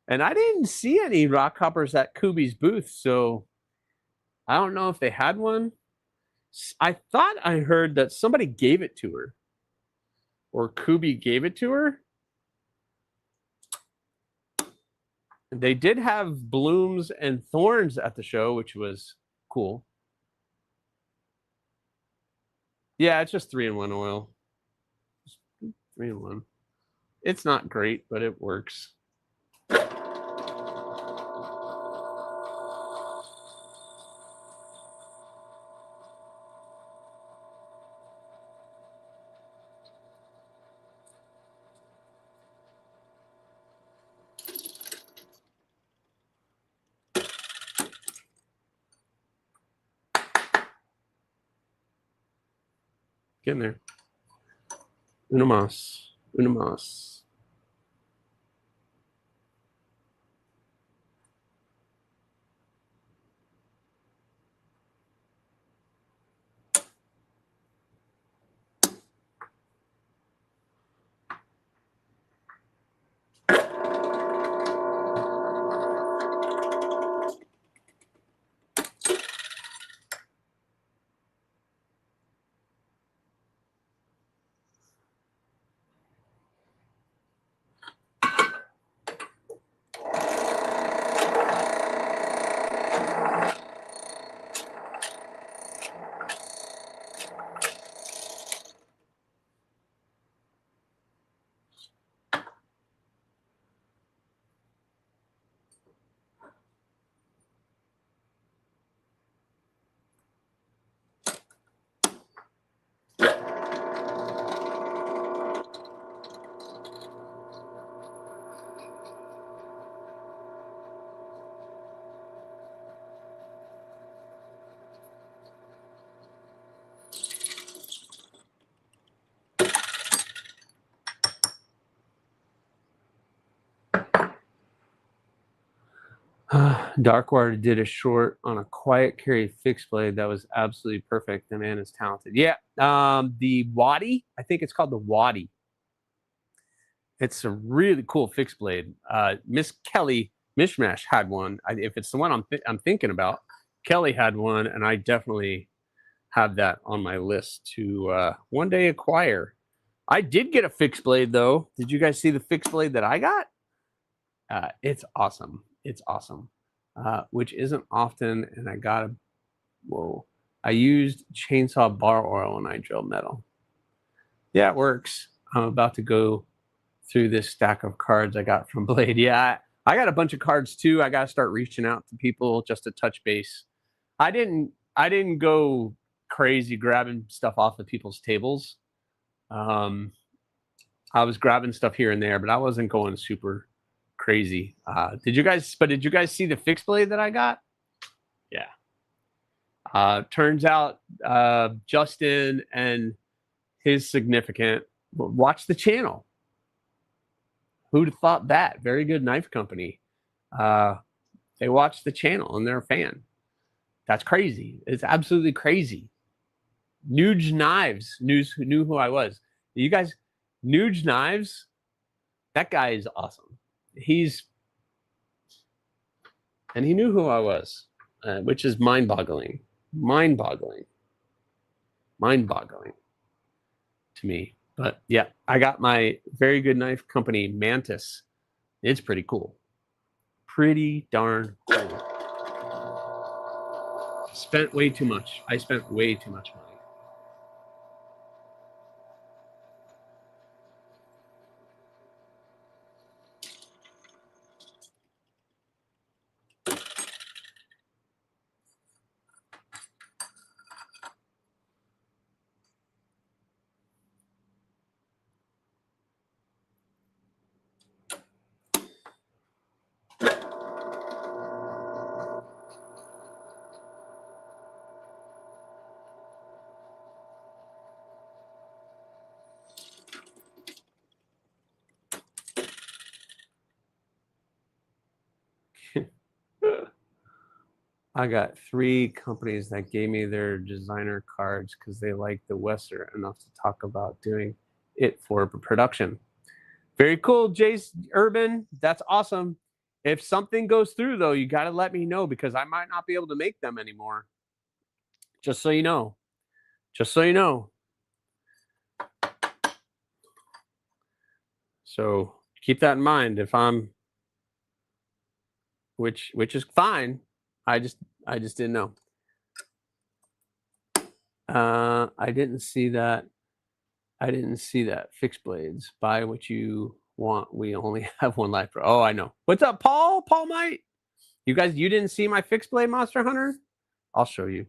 And I didn't see any rock hoppers at Kubi's booth, so I don't know if they had one. I thought I heard that somebody gave it to her, or Kubi gave it to her. They did have blooms and thorns at the show, which was cool. Yeah, it's just 3-in-1 oil. 3-in-1. It's not great, but it works. Get in there. Uno más. Uno más. Darkwater did a short on a quiet carry fixed blade that was absolutely perfect. The man is talented. Yeah, the Waddy, I think it's called the Waddy. It's a really cool fixed blade. Miss Kelly Mishmash had one. If it's the one I'm thinking about, Kelly had one, and I definitely have that on my list to one day acquire. I did get a fixed blade though. Did you guys see the fixed blade that I got? It's awesome. It's awesome. Which isn't often, and I got a, whoa. I used chainsaw bar oil and I drilled metal. Yeah, it works. I'm about to go through this stack of cards I got from Blade. Yeah, I got a bunch of cards too. I got to start reaching out to people just to touch base. I didn't go crazy grabbing stuff off of people's tables. I was grabbing stuff here and there, but I wasn't going super crazy. Did you guys see the fixed blade that I got? Yeah. Turns out Justin and his significant watch the channel. Who'd have thought that? Very good knife company. They watch the channel and they're a fan. That's crazy. It's absolutely crazy. Nuge Knives knew who I was. You guys, Nuge Knives, that guy is awesome. And he knew who I was, which is mind-boggling. Mind-boggling to me. But yeah, I got my very good knife company, Mantis. It's pretty cool. Pretty darn cool. Spent way too much. I spent way too much money. I got 3 companies that gave me their designer cards because they like the Western enough to talk about doing it for production. Very cool, Jace Urban. That's awesome. If something goes through, though, you got to let me know because I might not be able to make them anymore. Just so you know. Just so you know. So keep that in mind. If I'm, which is fine. I just didn't know. I didn't see that. I didn't see that. Fixed blades. Buy what you want. We only have one life. Oh, I know. What's up, Paul? Paul Might. You guys, you didn't see my fixed blade Monster Hunter? I'll show you.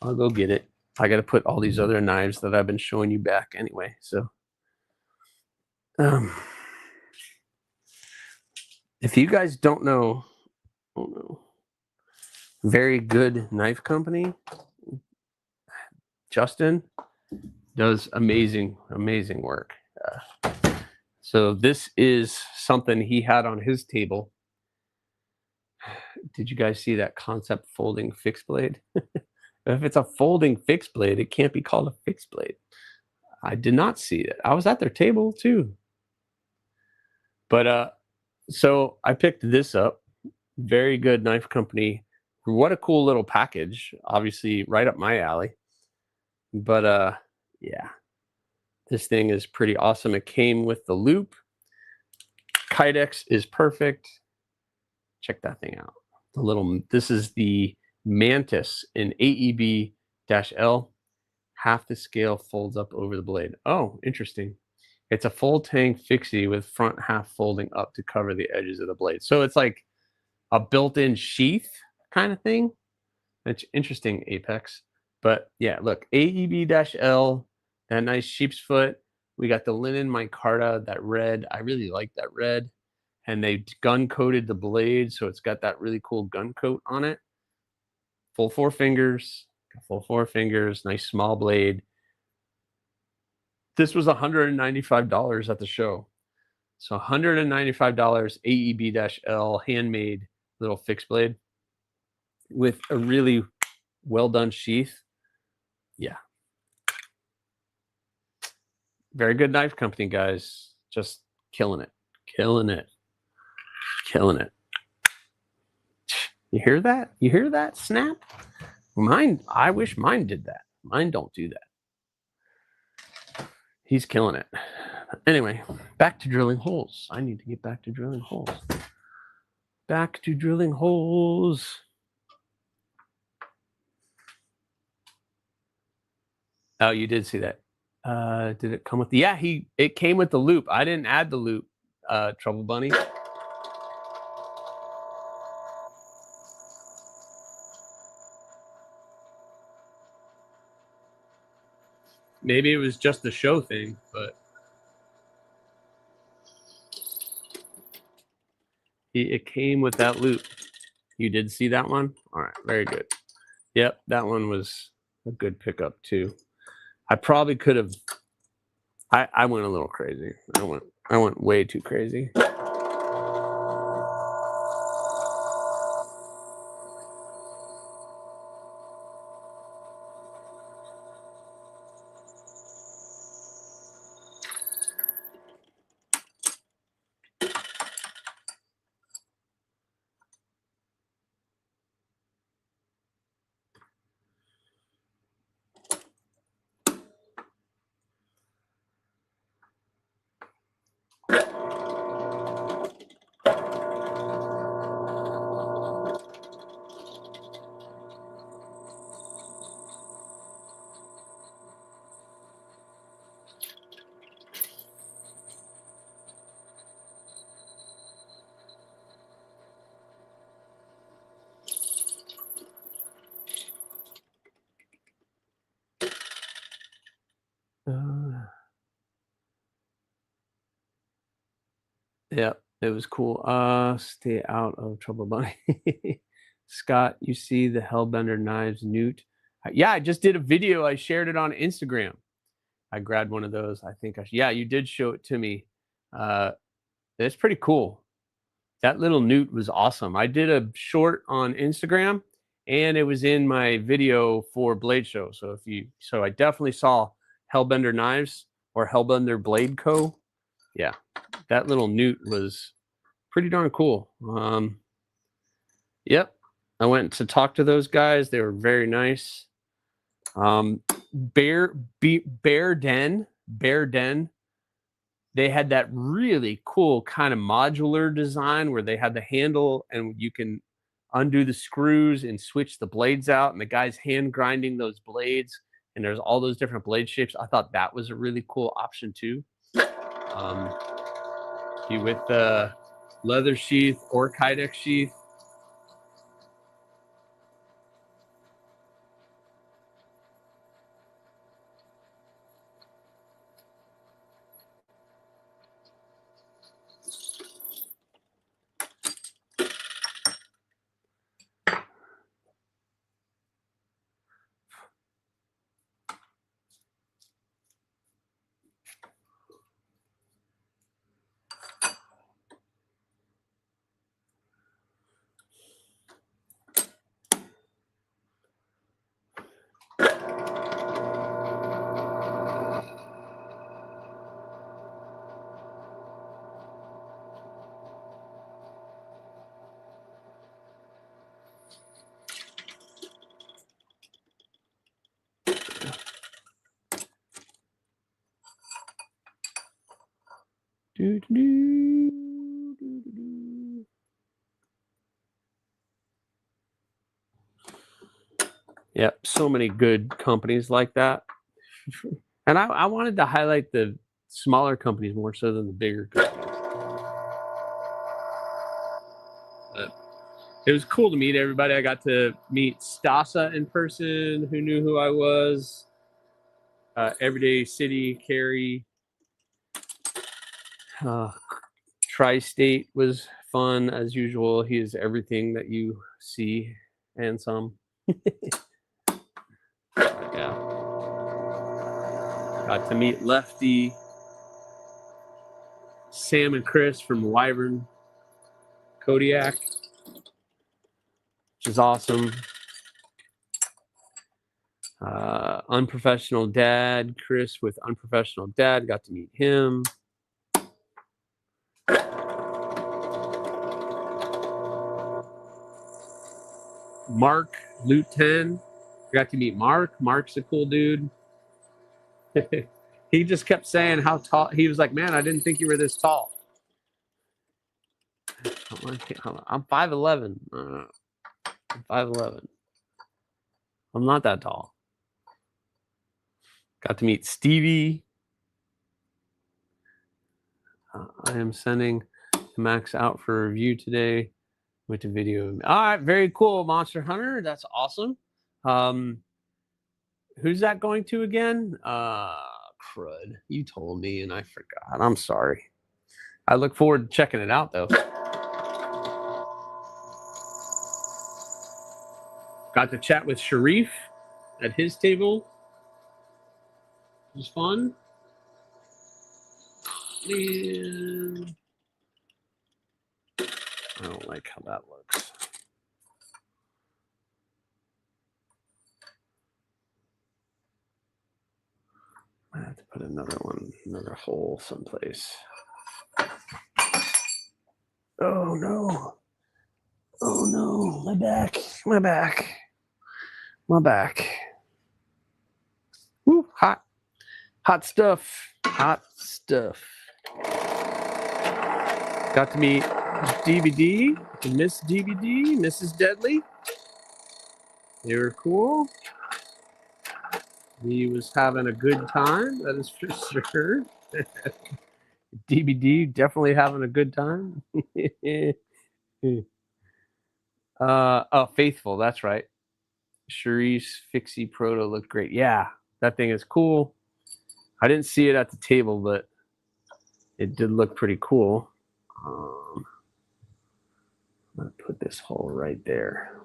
I'll go get it. I got to put all these other knives that I've been showing you back anyway. So, if you guys don't know, oh no, very good knife company. Justin does amazing work. So this is something he had on his table. Did you guys see that concept folding fixed blade? If it's a folding fixed blade, it can't be called a fixed blade. I did not see it. I was at their table too. But so I picked this up. Very good knife company. What a cool little package. Obviously right up my alley. But yeah. This thing is pretty awesome. It came with the loop. Kydex is perfect. Check that thing out. The little, this is the Mantis in AEB-L. Half the scale folds up over the blade. Oh, interesting. It's a full tang fixie with front half folding up to cover the edges of the blade. So it's like a built-in sheath kind of thing. That's interesting, Apex. But yeah, look, AEB-L, that nice sheep's foot. We got the linen micarta, that red. I really like that red. And they gun coated the blade, so it's got that really cool gun coat on it. Full 4 fingers, full 4 fingers, nice small blade. This was $195 at the show. So $195 AEB-L handmade little fixed blade with a really well done sheath. Yeah. Very good knife company, guys. Just killing it. Killing it. Killing it. You hear that? You hear that snap? Mine, I wish mine did that. Mine don't do that. He's killing it. Anyway, back to drilling holes. I need to get back to drilling holes. Back to drilling holes. Oh, you did see that. Did it come with the, yeah, it came with the loop. I didn't add the loop, Trouble Bunny. Maybe it was just the show thing, but it came with that loop. You did see that one? All right, very good. Yep, that one was a good pickup too. I probably could have. I went a little crazy. I went way too crazy. Yeah, it was cool. Stay out of Trouble Bunny. Scott, you see the Hellbender knives, Newt? Yeah, I just did a video. I shared it on Instagram. I grabbed one of those. I think yeah, you did show it to me. It's pretty cool. That little Newt was awesome. I did a short on Instagram, and it was in my video for Blade Show. So I definitely saw Hellbender Knives or Hellbender Blade Co. Yeah, that little newt was pretty darn cool. Yep, I went to talk to those guys. They were very nice. Bear Den. They had that really cool kind of modular design where they had the handle and you can undo the screws and switch the blades out, and the guy's hand grinding those blades, and there's all those different blade shapes. I thought that was a really cool option too. With the leather sheath or Kydex sheath. Yep, so many good companies like that. And I wanted to highlight the smaller companies more so than the bigger companies. It was cool to meet everybody. I got to meet Stasa in person, who knew who I was. Everyday City, Carrie. Tri-State was fun as usual. He is everything that you see and some. Yeah. Got to meet Lefty, Sam and Chris from Wyvern Kodiak, which is awesome. Unprofessional Dad, Chris with Unprofessional Dad, got to meet him. Mark, Loot 10, got to meet Mark. Mark's a cool dude. He just kept saying how tall. He was like, man, I didn't think you were this tall. I'm 5'11". I'm 5'11". I'm not that tall. Got to meet Stevie. I am sending Max out for review today with the video. All right, very cool, Monster Hunter. That's awesome. Who's that going to again? Crud. You told me and I forgot. I'm sorry. I look forward to checking it out, though. Got to chat with Sharif at his table. It was fun. And I don't like how that looks. I have to put another hole someplace. Oh no. Oh no, my back. Woo, hot stuff. Got to meet DVD, Miss DVD, Mrs. Deadly. They were cool. He was having a good time, that is for sure. DVD definitely having a good time. Faithful, that's right. Charisse Fixie Proto looked great. Yeah, that thing is cool. I didn't see it at the table, but it did look pretty cool. I'm gonna put this hole right there.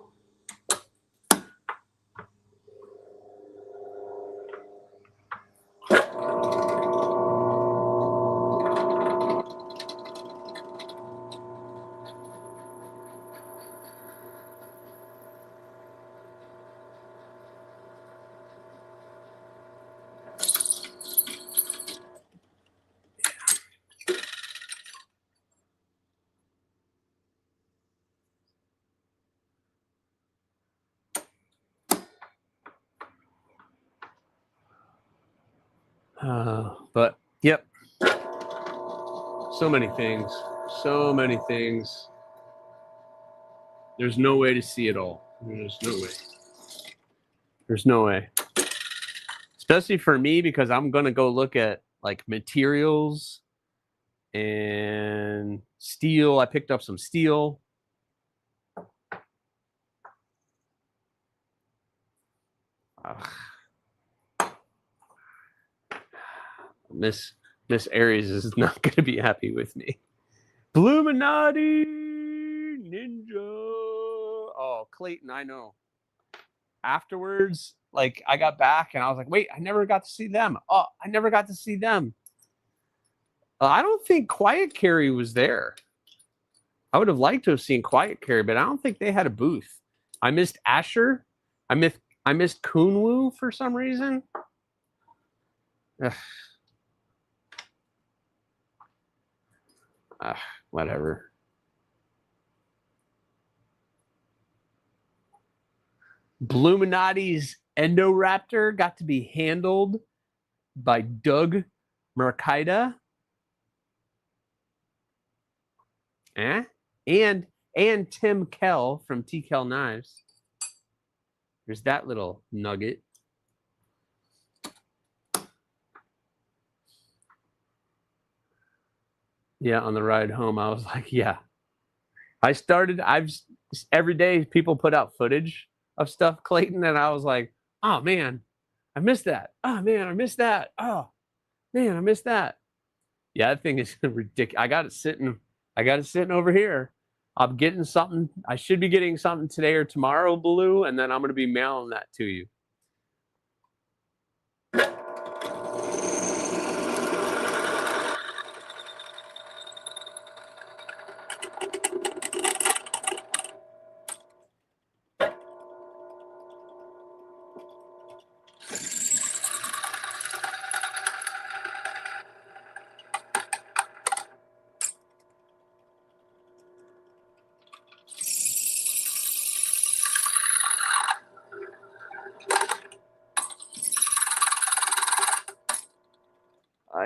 But yep, so many things, so many things. There's no way to see it all. There's no way. There's no way. Especially for me, because I'm gonna go look at like materials and steel. I picked up some steel. Miss Aries is not going to be happy with me. Bluminati Ninja. Oh, Clayton, I know. Afterwards, like I got back and I was like, wait, I never got to see them. Oh, I never got to see them. I don't think Quiet Carry was there. I would have liked to have seen Quiet Carry, but I don't think they had a booth. I missed Asher. I missed Kunwu for some reason. Whatever. Bluminati's Endoraptor got to be handled by Doug Mercida. And Tim Kell from T. Kell Knives. There's that little nugget. Yeah, on the ride home, I was like, yeah. Every day people put out footage of stuff, Clayton, and I was like, oh man, I missed that. Oh man, I missed that. Oh man, I missed that. Yeah, that thing is ridiculous. I got it sitting over here. I'm getting something. I should be getting something today or tomorrow, Blue, and then I'm going to be mailing that to you.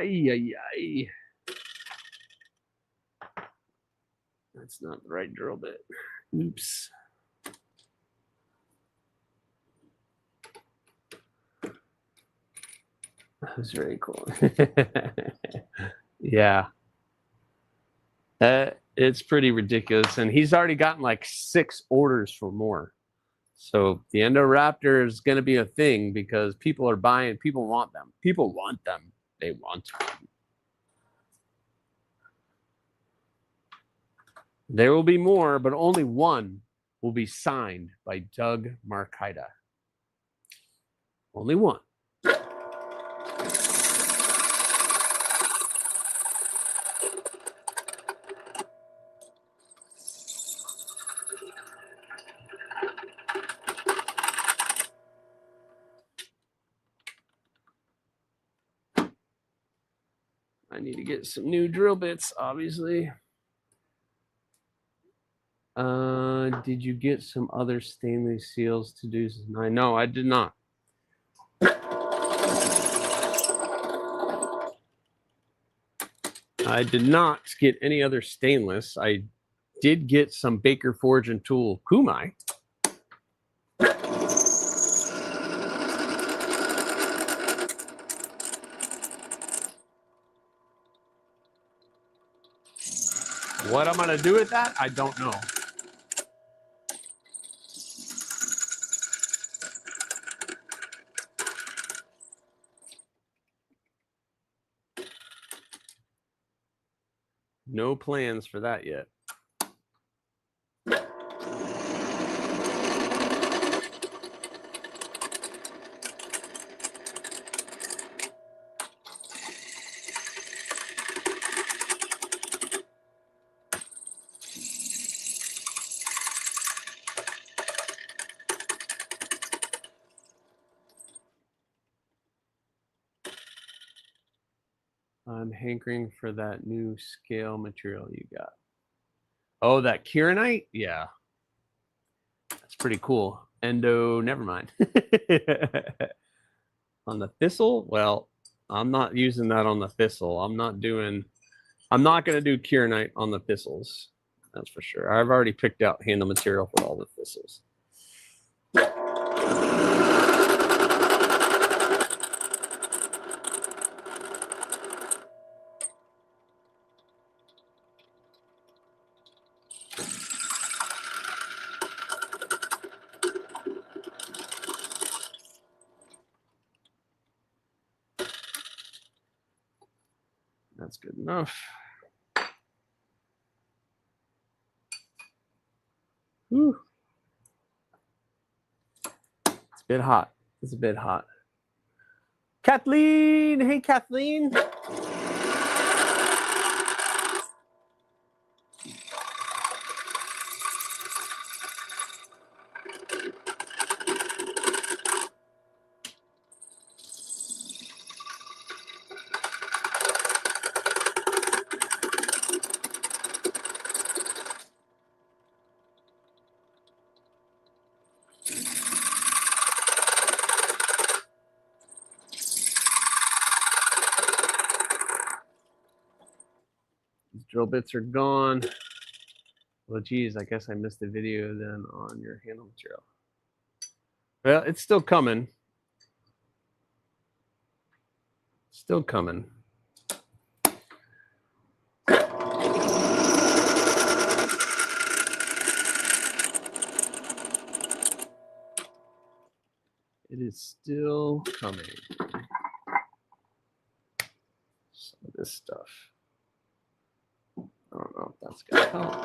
Ay. That's not the right drill bit. Oops. That was very cool. Yeah. It's pretty ridiculous. And he's already gotten like 6 orders for more. So the Endoraptor is going to be a thing because people are buying. People want them. People want them. They want them. There will be more, but only one will be signed by Doug Markida. Only one. I need to get some new drill bits, obviously. Did you get some other stainless seals to do? No, I did not. I did not get any other stainless. I did get some Baker Forge and Tool Kumai. What I'm going to do with that, I don't know. No plans for that yet. I'm hankering for that new scale material you got. Oh, that Kieranite? Yeah. That's pretty cool. Endo, never mind. On the Thistle, well, I'm not using that on the thistle. I'm not going to do Kieranite on the thistles. That's for sure. I've already picked out handle material for all the thistles. That's good enough. Whew. It's a bit hot. It's a bit hot. Kathleen, hey Kathleen. These drill bits are gone. Well, geez, I guess I missed the video then on your handle material. Well, it's still coming. Still coming. It is still coming. Some of this stuff. I don't know if that's going to help.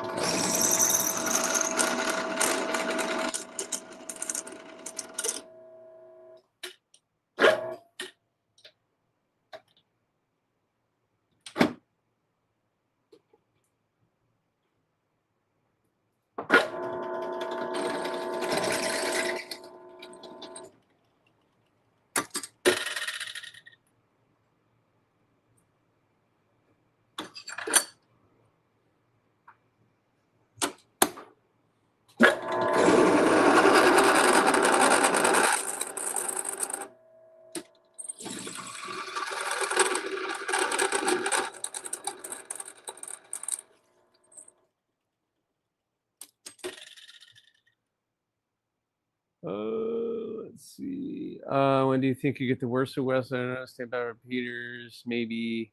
Let's see. When do you think you get the worst of West? I don't know. Stay better repeaters. Maybe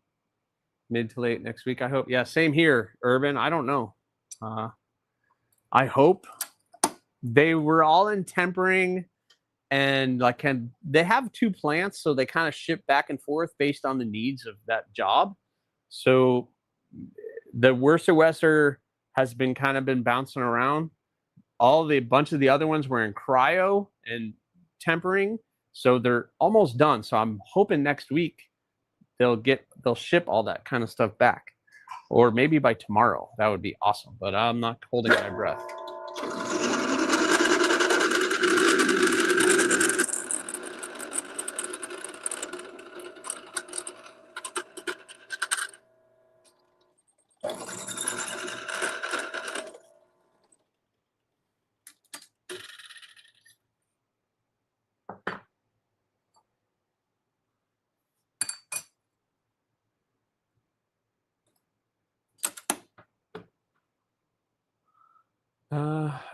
mid to late next week. I hope. Yeah, same here, Urban. I don't know. I hope. They were all in tempering, and like they have 2 plants, so they kind of ship back and forth based on the needs of that job. So the Worcester Wester has been kind of been bouncing around. A bunch of the other ones were in cryo and tempering, so they're almost done. So I'm hoping next week they'll ship all that kind of stuff back, or maybe by tomorrow. That would be awesome, but I'm not holding my breath.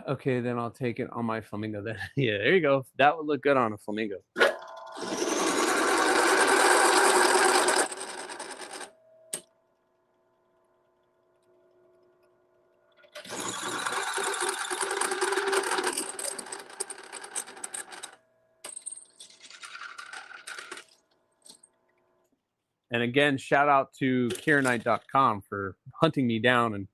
Okay, then I'll take it on my flamingo then. Yeah, there you go. That would look good on a flamingo. And again, shout out to Kieranite.com for hunting me down and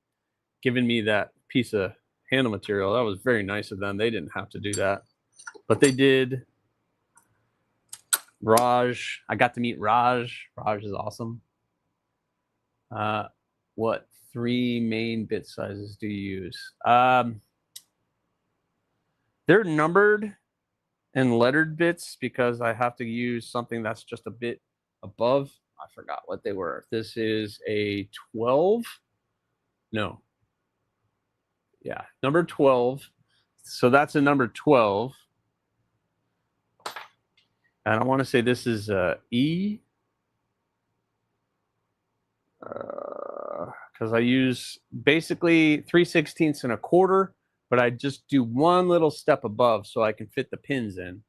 giving me that piece of handle material. That was very nice of them. They didn't have to do that, but they did. Raj, I got to meet Raj. Raj is awesome. What 3 main bit sizes do you use? They're numbered and lettered bits because I have to use something that's just a bit above. I forgot what they were. This is a 12. No. Yeah, number 12. So that's a number 12. And I want to say this is E. because I use basically 3/16 and a quarter, but I just do one little step above so I can fit the pins in.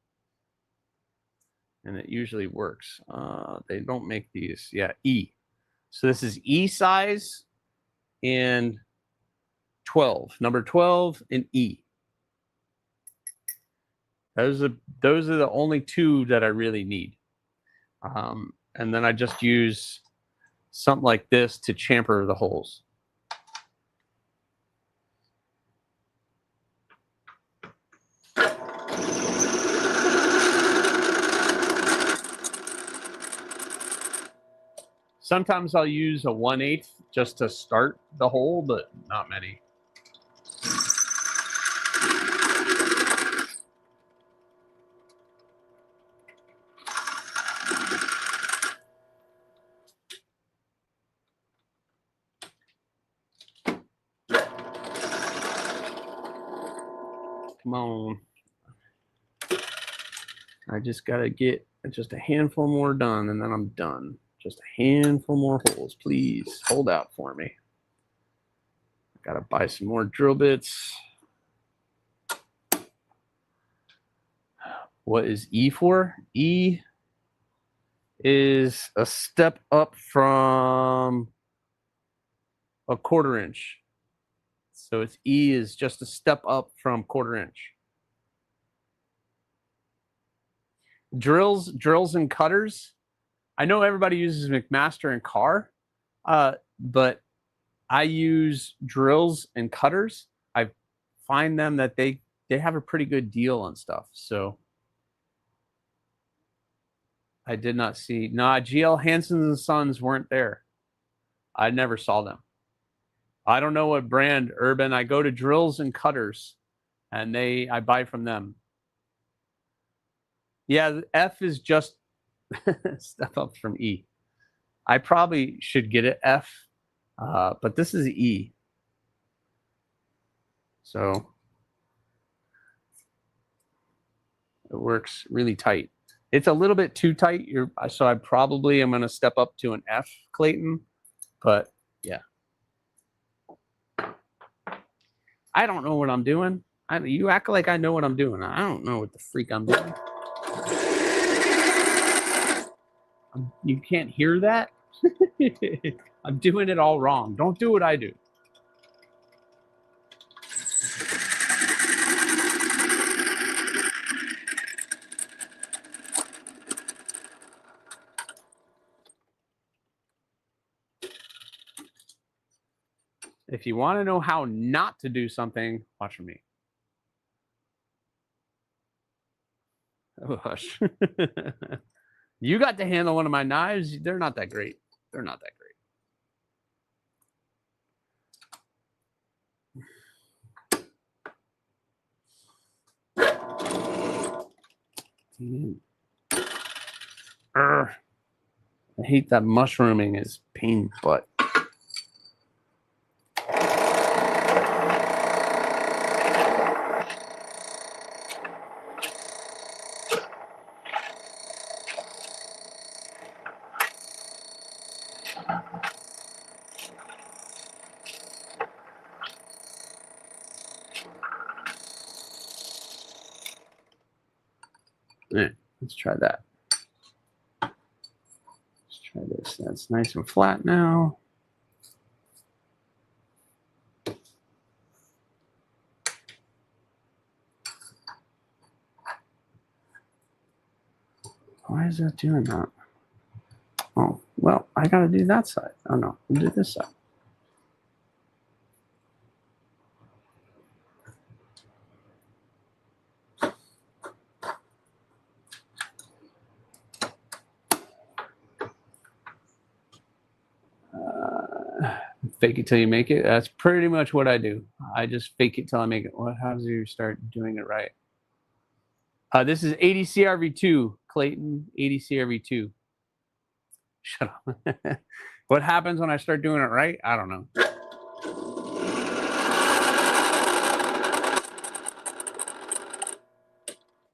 And it usually works. They don't make these. Yeah, E. So this is E size and 12. Number 12 and E. Those are the only two that I really need. And then I just use something like this to chamfer the holes. Sometimes I'll use a 1/8 just to start the hole, but not many. Come on. I just got to get just a handful more done, and then I'm done. Just a handful more holes, please. Hold out for me. I got to buy some more drill bits. What is E for? E is a step up from a 1/4 inch. So it's E is just a step up from 1/4 inch. Drills and cutters. I know everybody uses McMaster and Carr, but I use drills and cutters. I find them that they have a pretty good deal on stuff. So I did not see. Nah, GL Hansen and Sons weren't there. I never saw them. I don't know what brand, Urban. I go to drills and cutters, and I buy from them. Yeah, F is just step up from E. I probably should get it F, but this is E. So it works really tight. It's a little bit too tight. So I probably am going to step up to an F, Clayton. But yeah, I don't know what I'm doing. You act like I know what I'm doing. I don't know what the freak I'm doing. You can't hear that? I'm doing it all wrong. Don't do what I do. If you want to know how not to do something, watch me. Oh, hush. You got to handle one of my knives. They're not that great. They're not that great. I hate that mushrooming is pain butt. Yeah, let's try that. Let's try this. That's nice and flat now. Why is that doing that? Oh, well, I got to do that side. Oh, no, I'll do this side. Fake it till you make it. That's pretty much what I do. I just fake it till I make it. What happens if you start doing it right? This is ADCRV2, Clayton, ADCRV2. Shut up. What happens when I start doing it right? I don't know.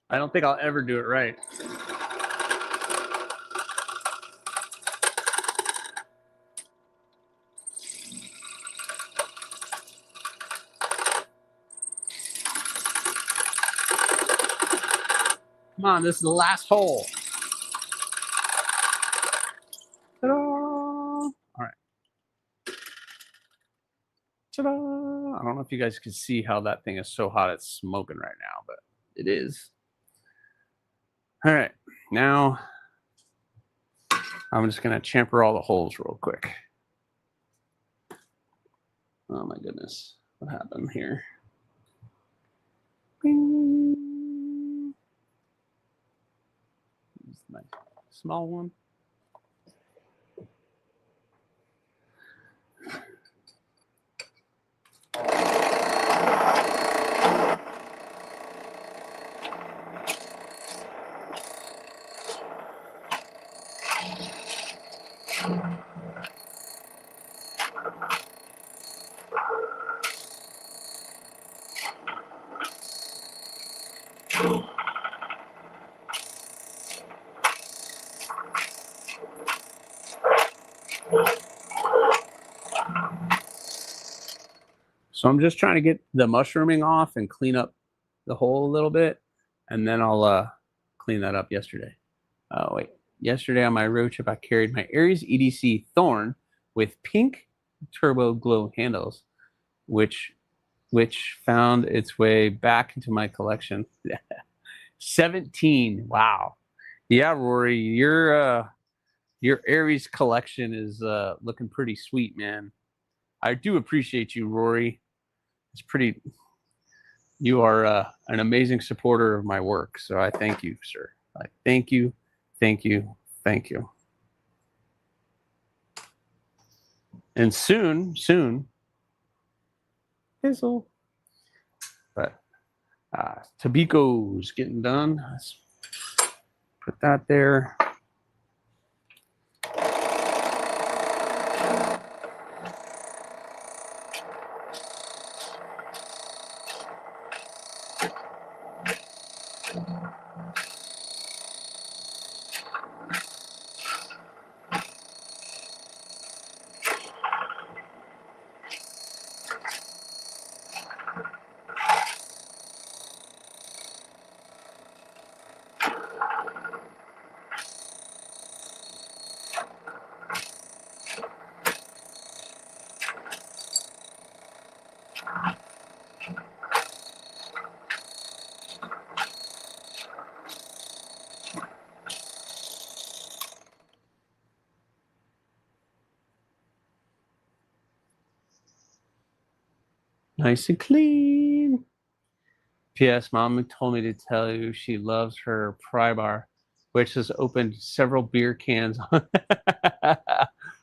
I don't think I'll ever do it right. Come on, this is the last hole. Ta-da! All right. Ta-da! I don't know if you guys can see how that thing is so hot it's smoking right now, but it is. All right, now I'm just gonna chamfer all the holes real quick. Oh my goodness, what happened here? Bing. This is my small one. So I'm just trying to get the mushrooming off and clean up the hole a little bit, and then I'll clean that up yesterday. Oh wait, yesterday on my road trip I carried my AriesEDC Thorn with pink turbo glow handles, which found its way back into my collection. 17. Wow. Yeah, Rory, your Aries collection is looking pretty sweet, man. I do appreciate you, Rory. It's pretty. You are an amazing supporter of my work, so I thank you, sir. I thank you, thank you, thank you. And soon, Fizzle. But Tabiko's getting done. Let's put that there. Nice and clean. P.S. Mom told me to tell you she loves her pry bar, which has opened several beer cans.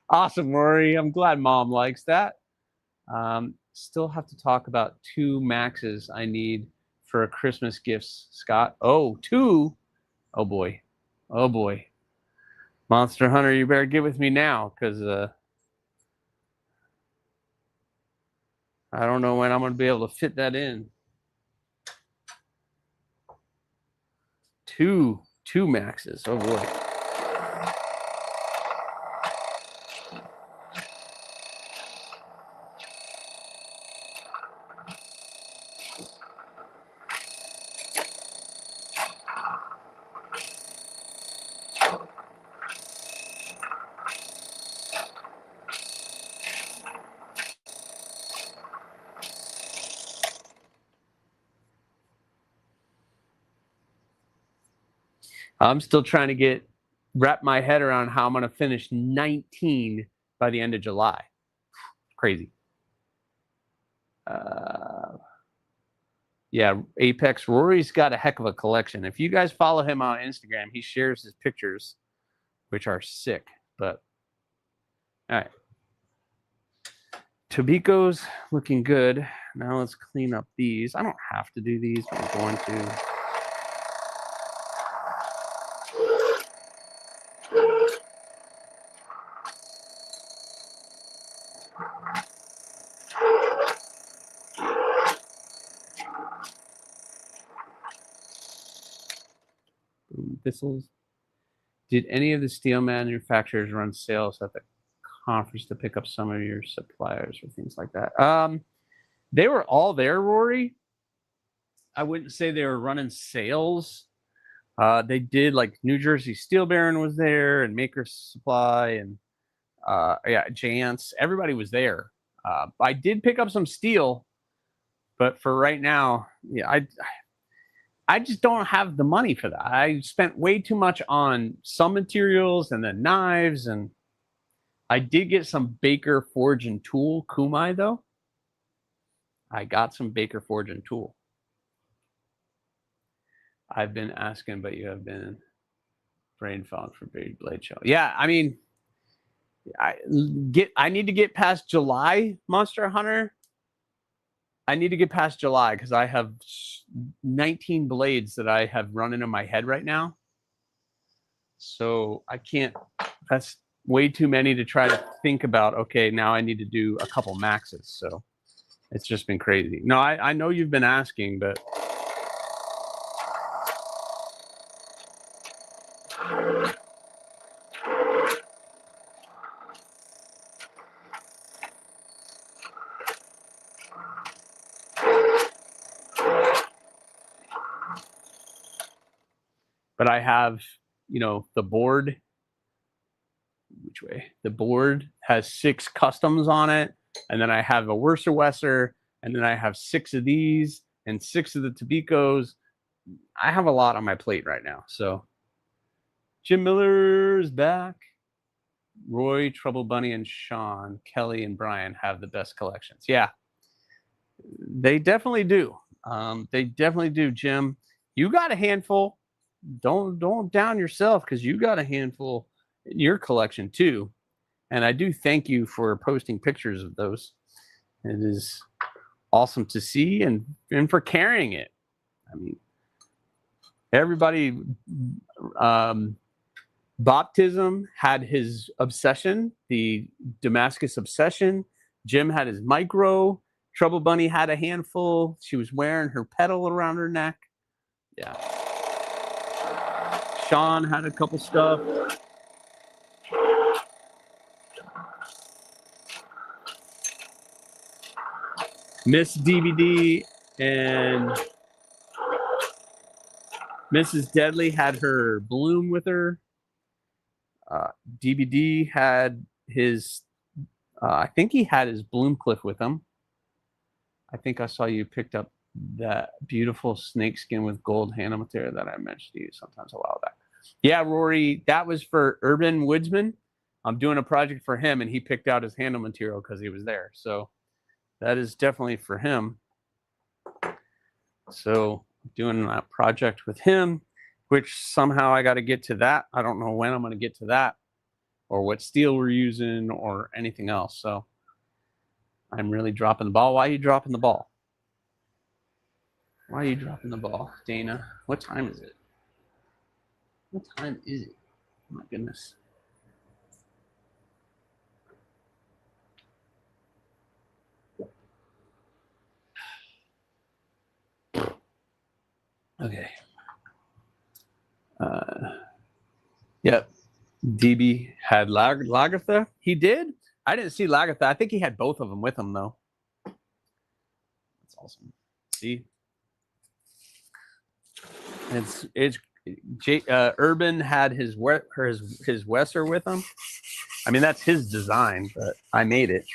Awesome, Rory. I'm glad Mom likes that. Still have to talk about 2 maxes I need for a Christmas gifts, Scott. Oh, 2? Oh boy. Oh boy. Monster Hunter, you better get with me now, because I don't know when I'm going to be able to fit that in. 2 maxes. Oh boy. I'm still trying to wrap my head around how I'm going to finish 19 by the end of July. Crazy. Yeah, Apex. Rory's got a heck of a collection. If you guys follow him on Instagram, he shares his pictures, which are sick. But all right. Tobiko's looking good. Now let's clean up these. I don't have to do these, but I'm going to. Thistles. Did any of the steel manufacturers run sales at the conference to pick up some of your suppliers or things like that? They were all there, Rory. I wouldn't say they were running sales. They did, like, New Jersey Steel Baron was there, and Maker Supply, and yeah, Jantz. Everybody was there. I did pick up some steel, but for right now, yeah, I just don't have the money for that. I spent way too much on some materials and then knives, and I did get some Baker Forge and Tool Kumai though. I got some Baker Forge and Tool. I've been asking, but you have been brain fog for Big Blade Show. Yeah, I mean, I need to get past July, Monster Hunter. I need to get past July because I have 19 blades that I have running in my head right now. So I can't, that's way too many to try to think about, okay, now I need to do a couple maxes. So it's just been crazy. No, I know you've been asking, but I have, you know, the board. Which way? The board has 6 customs on it, and then I have a Wesser, and then I have 6 of these and 6 of the Tabicos. I have a lot on my plate right now. So Jim Miller's back. Roy, Trouble Bunny, and Sean, Kelly, and Brian have the best collections. Yeah, they definitely do. They definitely do, Jim. You got a handful. Don't down yourself because you got a handful in your collection too. And I do thank you for posting pictures of those. It is awesome to see and for carrying it. I mean, everybody, Baptism had his obsession, the Damascus obsession. Jim had his micro. Trouble Bunny had a handful. She was wearing her pedal around her neck. Yeah. Sean had a couple stuff. Miss DVD and Mrs. Deadly had her bloom with her. DVD had his, I think he had his Bloomcliff with him. I think I saw you picked up that beautiful snakeskin with gold handle material that I mentioned to you sometimes a while back. Yeah, Rory, that was for Urban Woodsman. I'm doing a project for him, and he picked out his handle material because he was there. So that is definitely for him. So doing a project with him, which somehow I got to get to that. I don't know when I'm going to get to that or what steel we're using or anything else. So I'm really dropping the ball. Why are you dropping the ball? Why are you dropping the ball, Dana? What time is it? What time is it? Oh my goodness. Okay. Yep. DB had Lagertha. He did? I didn't see Lagertha. I think he had both of them with him, though. That's awesome. See? Urban had his Wesser with him. I mean, that's his design, but I made it.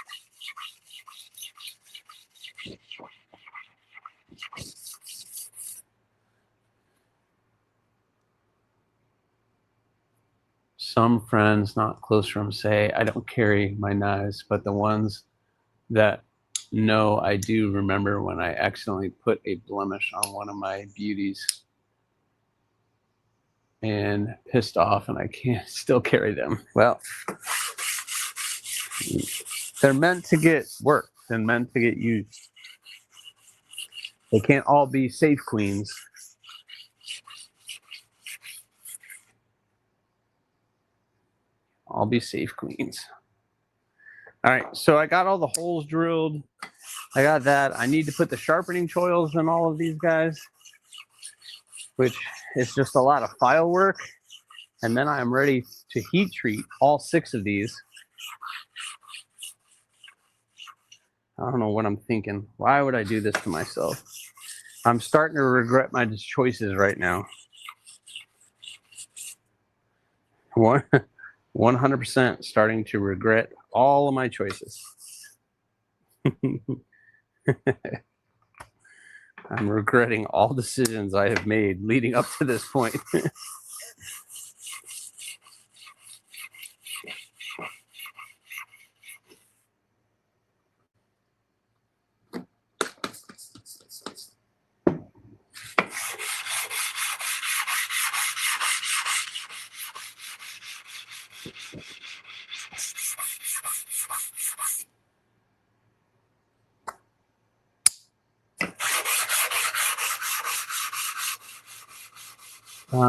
Some friends not close from say I don't carry my knives, but the ones that know I do remember when I accidentally put a blemish on one of my beauties and pissed off, and I can't still carry them. Well, they're meant to get worked and meant to get used. They can't all be safe queens. I'll be safe queens. All right, so I got all the holes drilled. I got that. I need to put the sharpening choils in all of these guys, which is just a lot of file work. And then I'm ready to heat treat all 6 of these. I don't know what I'm thinking. Why would I do this to myself? I'm starting to regret my choices right now. 100% starting to regret all of my choices. I'm regretting all decisions I have made leading up to this point.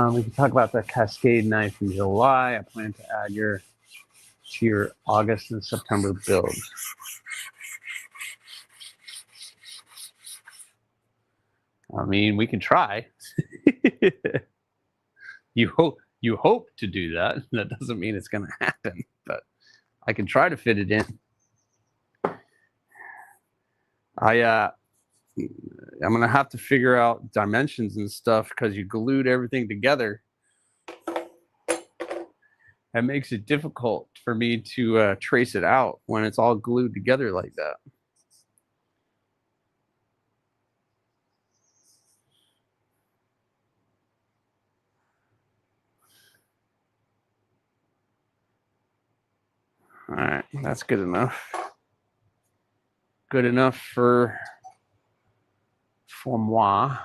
We can talk about the Cascade knife in July. I plan to add to your August and September builds. I mean, we can try. You hope to do that. That doesn't mean it's going to happen, but I can try to fit it in. I'm going to have to figure out dimensions and stuff because you glued everything together. That makes it difficult for me to trace it out when it's all glued together like that. All right, that's good enough. Good enough for moi.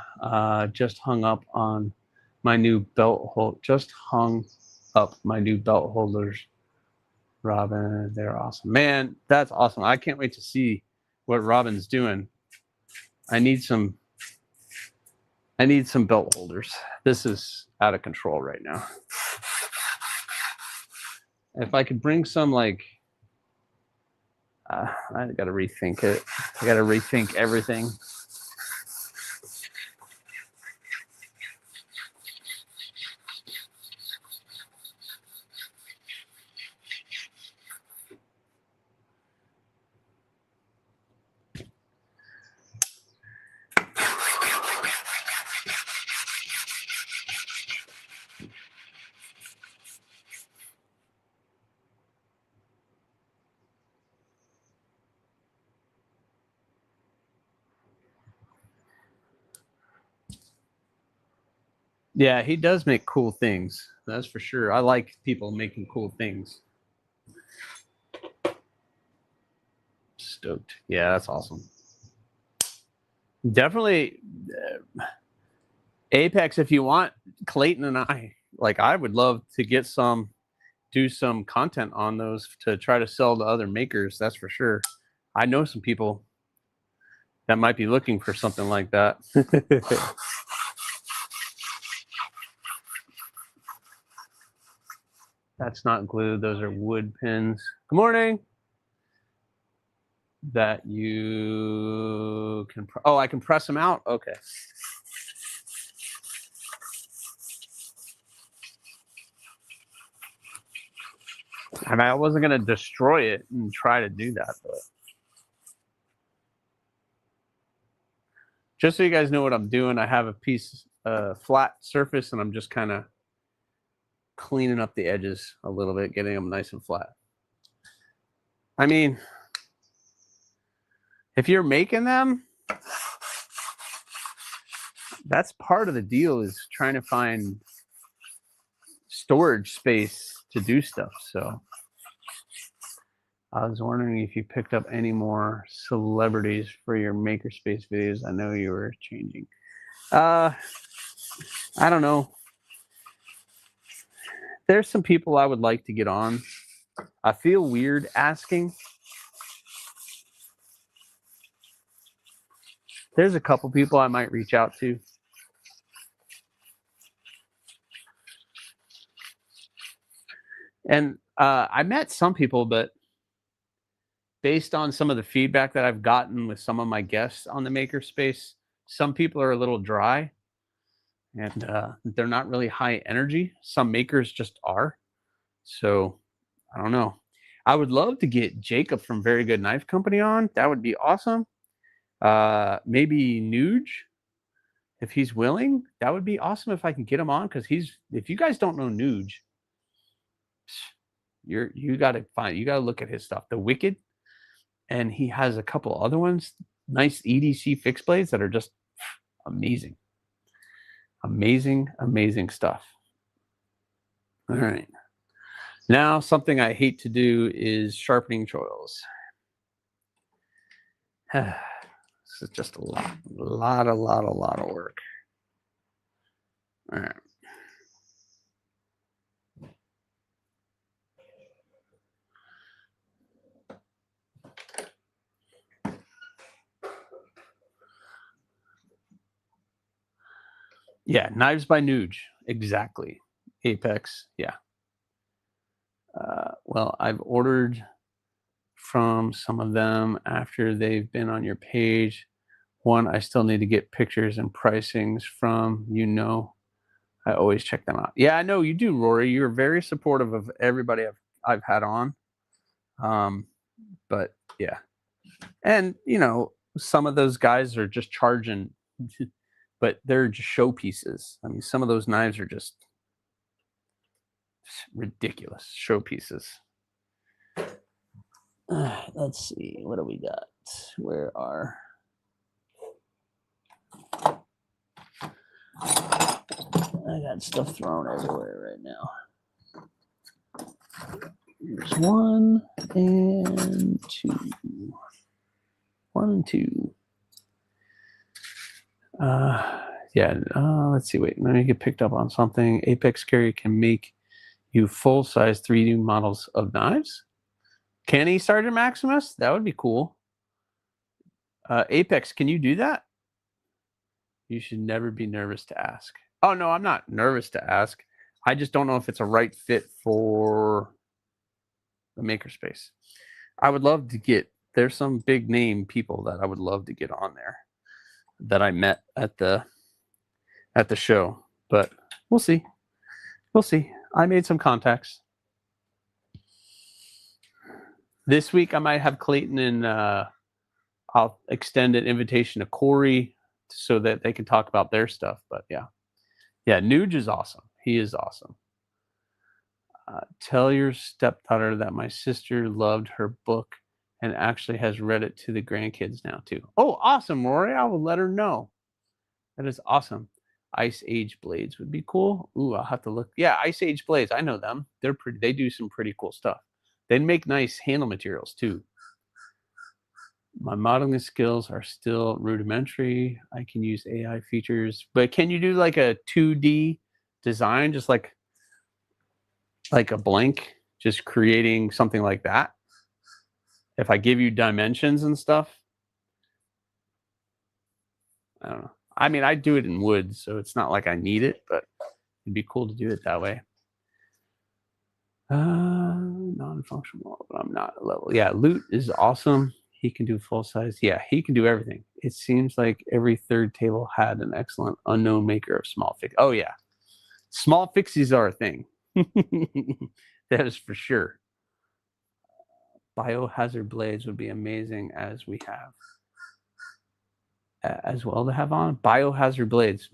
Just hung up on my new belt hold. Just hung up my new belt holders. Robin, they're awesome. Man, that's awesome. I can't wait to see what Robin's doing. I need some belt holders. This is out of control right now. If I could bring some, like, I got to rethink it. I got to rethink everything. Yeah, he does make cool things. That's for sure. I like people making cool things. Stoked. Yeah, that's awesome. Definitely Apex, if you want, Clayton and I would love to get do some content on those to try to sell to other makers. That's for sure. I know some people that might be looking for something like that. That's not glue. Those are wood pins. Good morning. That you can, I can press them out? Okay. And I wasn't going to destroy it and try to do that, but just so you guys know what I'm doing, I have a piece flat surface and I'm just kind of cleaning up the edges a little bit, getting them nice and flat. I mean, if you're making them, that's part of the deal, is trying to find storage space to do stuff. So I was wondering if you picked up any more celebrities for your makerspace videos. I know you were changing. I don't know. There's some people I would like to get on. I feel weird asking. There's a couple people I might reach out to. And I met some people, but based on some of the feedback that I've gotten with some of my guests on the makerspace, some people are a little dry and they're not really high energy. Some makers just are. So I don't know. I would love to get Jacob from Very Good Knife Company on. That would be awesome. Maybe Nuge, if he's willing. That would be awesome if I can get him on, because if you guys don't know Nuge, You got to look at his stuff. The Wicked, and he has a couple other ones, nice EDC fixed blades that are just amazing. Amazing stuff. All right. Now, something I hate to do is sharpening choils. This is just a lot of work. All right. Yeah, Knives by Nuge, exactly. Apex, yeah. Well, I've ordered from some of them after they've been on your page. One, I still need to get pictures and pricings from, I always check them out. Yeah, I know you do, Rory. You're very supportive of everybody I've had on. But yeah. And, some of those guys are just charging, but they're just showpieces. I mean, some of those knives are just ridiculous showpieces. Let's see. What do we got? Where are... I got stuff thrown everywhere right now. Here's 1 and 2. 1 and 2. Yeah. Let's see. Wait. Let me get picked up on something. Apex Carry can make you full-size 3D models of knives. Can he, Sergeant Maximus? That would be cool. Apex, can you do that? You should never be nervous to ask. Oh, no, I'm not nervous to ask. I just don't know if it's a right fit for the makerspace. I would love to get, there's some big name people that I would love to get on there that I met at the show, but we'll see. We'll see. I made some contacts. This week I might have Clayton and I'll extend an invitation to Corey so that they can talk about their stuff. But yeah, Nuge is awesome. He is awesome. Tell your stepdaughter that my sister loved her book and actually has read it to the grandkids now too. Oh, awesome, Rory. I will let her know. That is awesome. Ice Age blades would be cool. Ooh, I'll have to look. Yeah, Ice Age blades. I know them. They're pretty. They do some pretty cool stuff. They make nice handle materials too. My modeling skills are still rudimentary. I can use AI features, but can you do like a 2D design, just like a blank, just creating something like that? If I give you dimensions and stuff, I don't know. I mean, I do it in wood, so it's not like I need it, but it'd be cool to do it that way. Non-functional, but I'm not a level. Yeah, Loot is awesome. He can do full size. Yeah, he can do everything. It seems like every third table had an excellent unknown maker of small fix. Oh yeah, small fixies are a thing. That is for sure. Biohazard blades would be amazing, as we have as well to have on. Biohazard blades.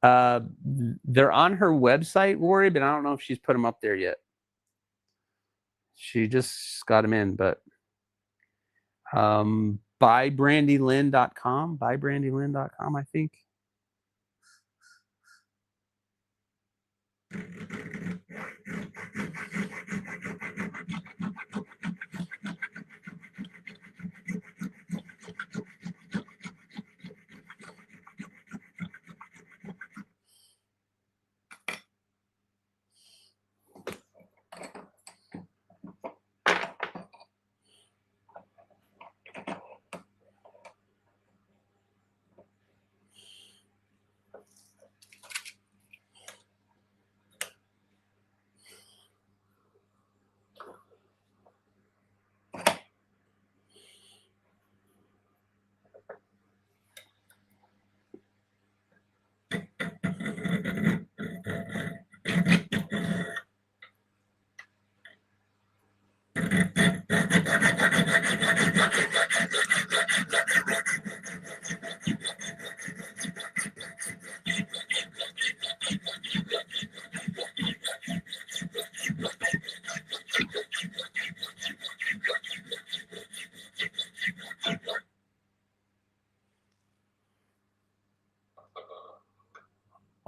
They're on her website, Rory, but I don't know if she's put them up there yet. She just got them in, but buybrandyLynn.com, buybrandyLynn.com, I think.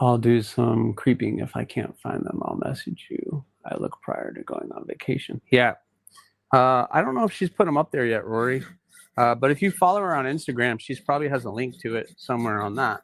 I'll do some creeping. If I can't find them, I'll message you. I look prior to going on vacation. Yeah. I don't know if she's put them up there yet, Rory. But if you follow her on Instagram, she probably has a link to it somewhere on that.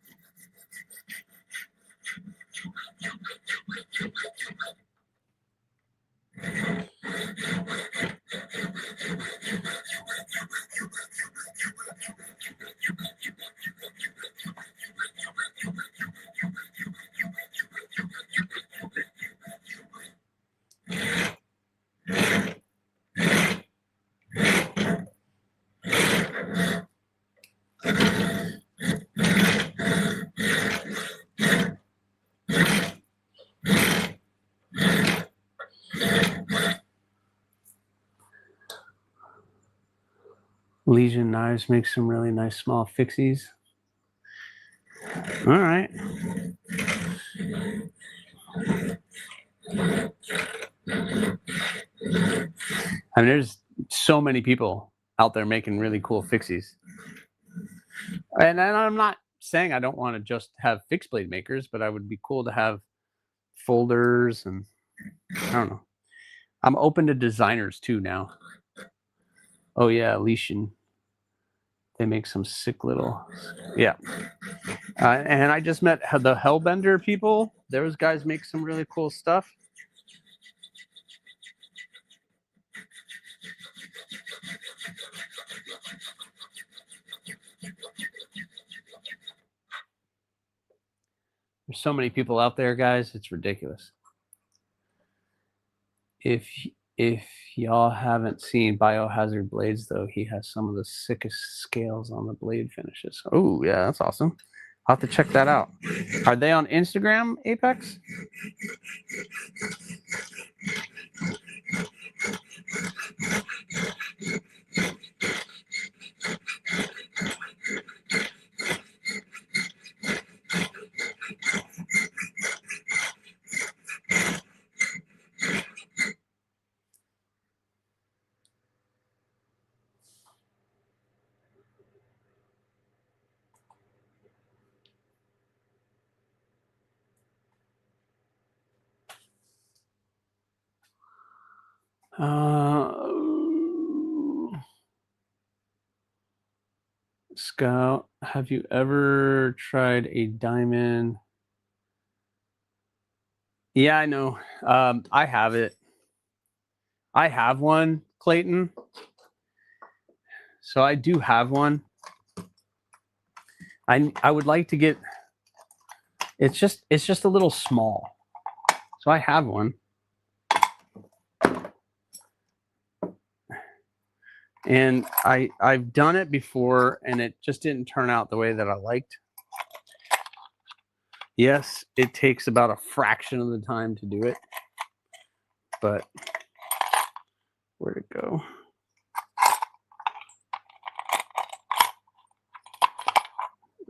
Legion knives make some really nice small fixies. All right. I mean, there's so many people out there making really cool fixies. And I'm not saying I don't want to just have fixed blade makers, but I would be cool to have folders and I don't know. I'm open to designers too now. Oh yeah, Legion. They make some sick little, yeah. And I just met the Hellbender people. Those guys make some really cool stuff. There's so many people out there, guys. It's ridiculous. If y'all haven't seen Biohazard Blades, though, he has some of the sickest scales on the blade finishes. Oh, yeah, that's awesome. I'll have to check that out. Are they on Instagram, Apex? Scout, have you ever tried a diamond? Yeah, I know. I have it. I have one, Clayton. So I do have one. I would like to get. It's just a little small. So I have one. And I've done it before, and it just didn't turn out the way that I liked. Yes, it takes about a fraction of the time to do it. But where'd it go?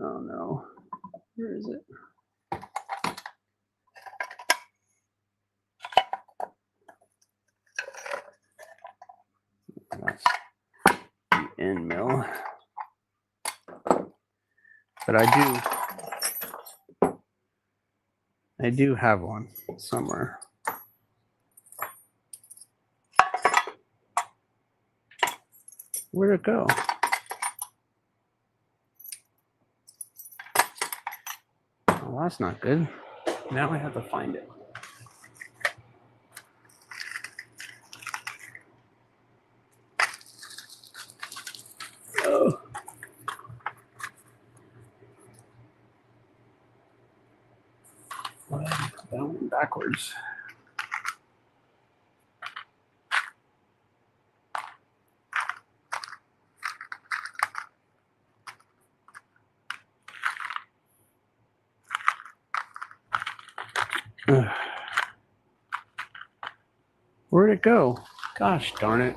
Oh no. Where is it? That's the end mill. But I do have one somewhere. Where'd it go? Well, that's not good. Now I have to find it. Oh. That went backwards. Where'd it go? Gosh darn it.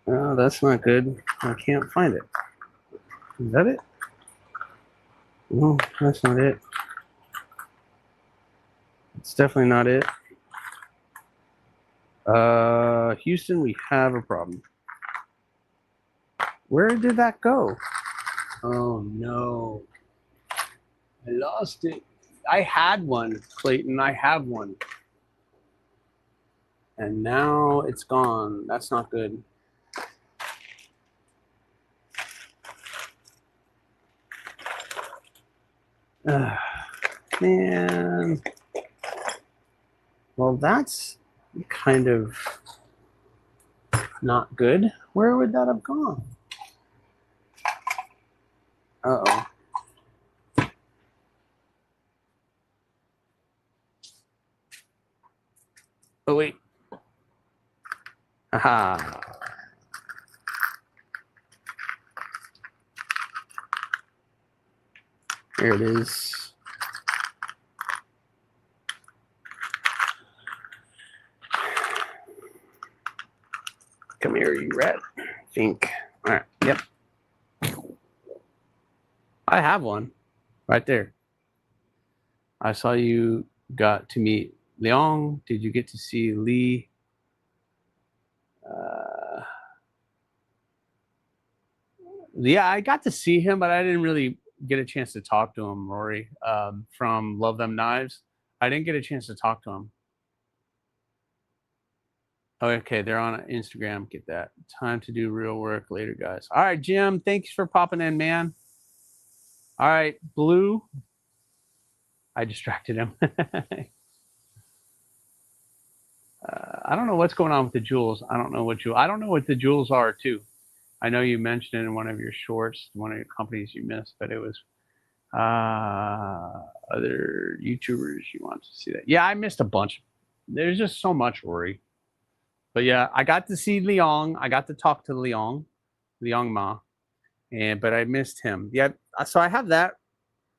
Oh, that's not good. I can't find it. Is that it? No, that's not it. It's definitely not it. Houston, we have a problem. Where did that go? Oh no. I lost it. I had one, Clayton. I have one. And now it's gone. That's not good. Man. Well, that's kind of not good. Where would that have gone? Uh-oh. Oh, wait. Aha. Here it is. Come here, you rat. Think. All right. Yep. I have one right there. I saw you got to meet Leong. Did you get to see Lee? Yeah, I got to see him, but I didn't really get a chance to talk to him, Rory, from Love Them Knives. I didn't get a chance to talk to him. Oh, okay, they're on Instagram. Get that. Time to do real work later, guys. All right, Jim, thanks for popping in, man. All right, Blue. I distracted him. I don't know what's going on with the jewels. I don't know what the jewels are, too. I know you mentioned it in one of your shorts, one of your companies you missed, but it was other YouTubers you want to see that. Yeah, I missed a bunch. There's just so much, Rory. But yeah, I got to see Leong. I got to talk to Leong Ma, but I missed him. Yeah, so I have that.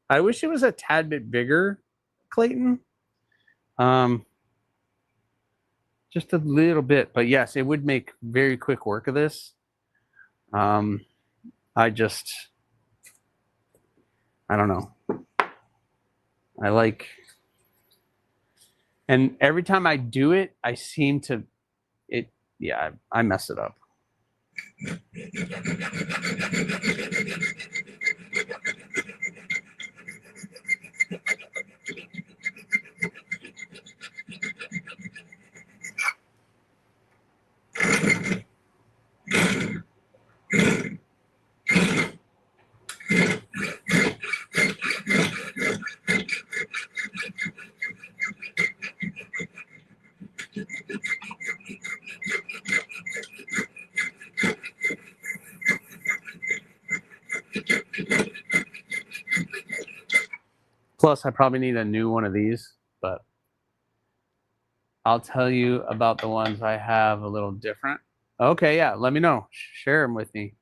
I wish it was a tad bit bigger, Clayton. Just a little bit, but yes, it would make very quick work of this. I don't know. And every time I do it, I seem to, I mess it up. Plus, I probably need a new one of these, but I'll tell you about the ones I have a little different. Okay, yeah, let me know. Share them with me.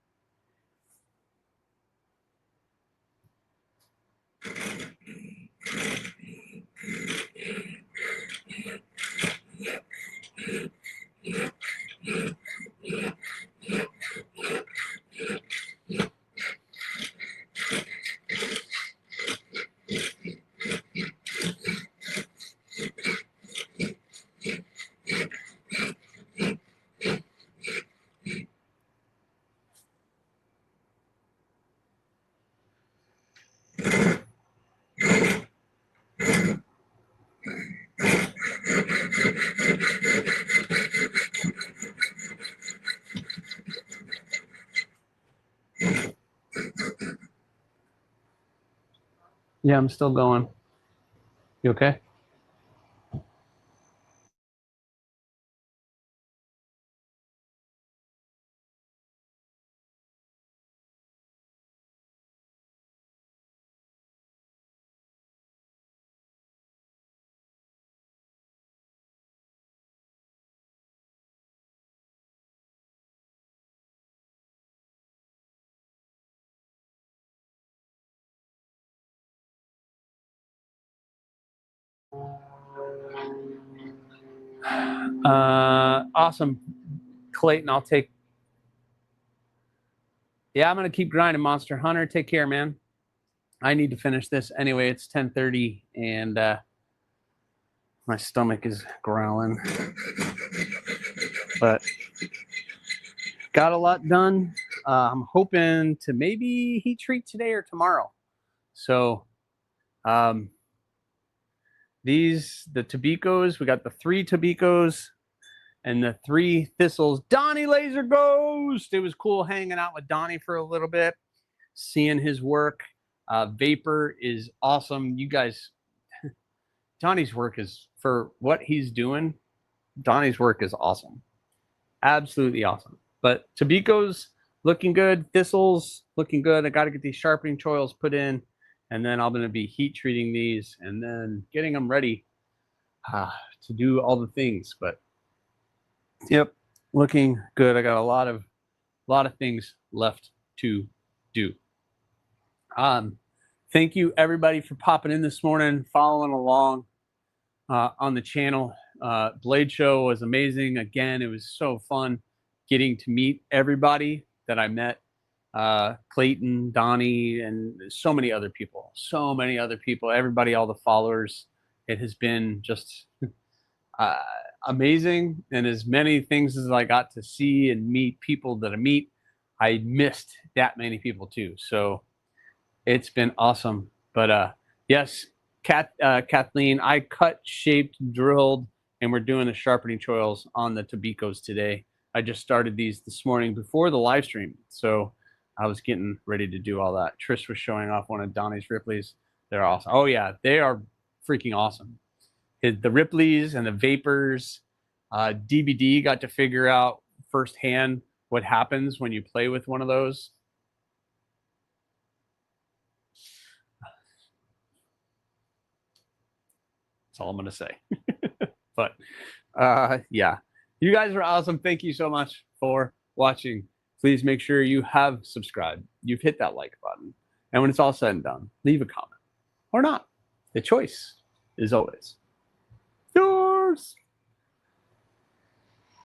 Yeah, I'm still going. You okay? Awesome, Clayton. I'll take. Yeah, I'm gonna keep grinding, Monster Hunter. Take care, man. I need to finish this anyway. It's 10:30, and my stomach is growling. But got a lot done. I'm hoping to maybe heat treat today or tomorrow. So the Tabicos, we got the 3 Tabicos and the 3 Thistles. Donnie Laser Ghost. It was cool hanging out with Donnie for a little bit, seeing his work. Vapor is awesome. You guys, Donnie's work is, for what he's doing, Donnie's work is awesome. Absolutely awesome. But Tabicos looking good. Thistles looking good. I got to get these sharpening choils put in, and then I'm going to be heat treating these and then getting them ready to do all the things. But yep, looking good. I got a lot of things left to do. Thank you everybody for popping in this morning, following along on the channel. Blade Show was amazing. Again, it was so fun getting to meet everybody that I met. Clayton, Donnie, and so many other people. Everybody, all the followers. It has been just amazing. And as many things as I got to see and meet people that I meet, I missed that many people too. So it's been awesome. But yes, Kathleen, I cut, shaped, drilled, and we're doing the sharpening choils on the Tabicos today. I just started these this morning before the live stream. So I was getting ready to do all that. Trish was showing off one of Donnie's Ripley's. They're awesome. Oh yeah, they are freaking awesome. The Ripley's and the Vapors. DBD got to figure out firsthand what happens when you play with one of those. That's all I'm going to say. But yeah, you guys are awesome. Thank you so much for watching. Please make sure you have subscribed. You've hit that like button. And when it's all said and done, leave a comment or not. The choice is always yours.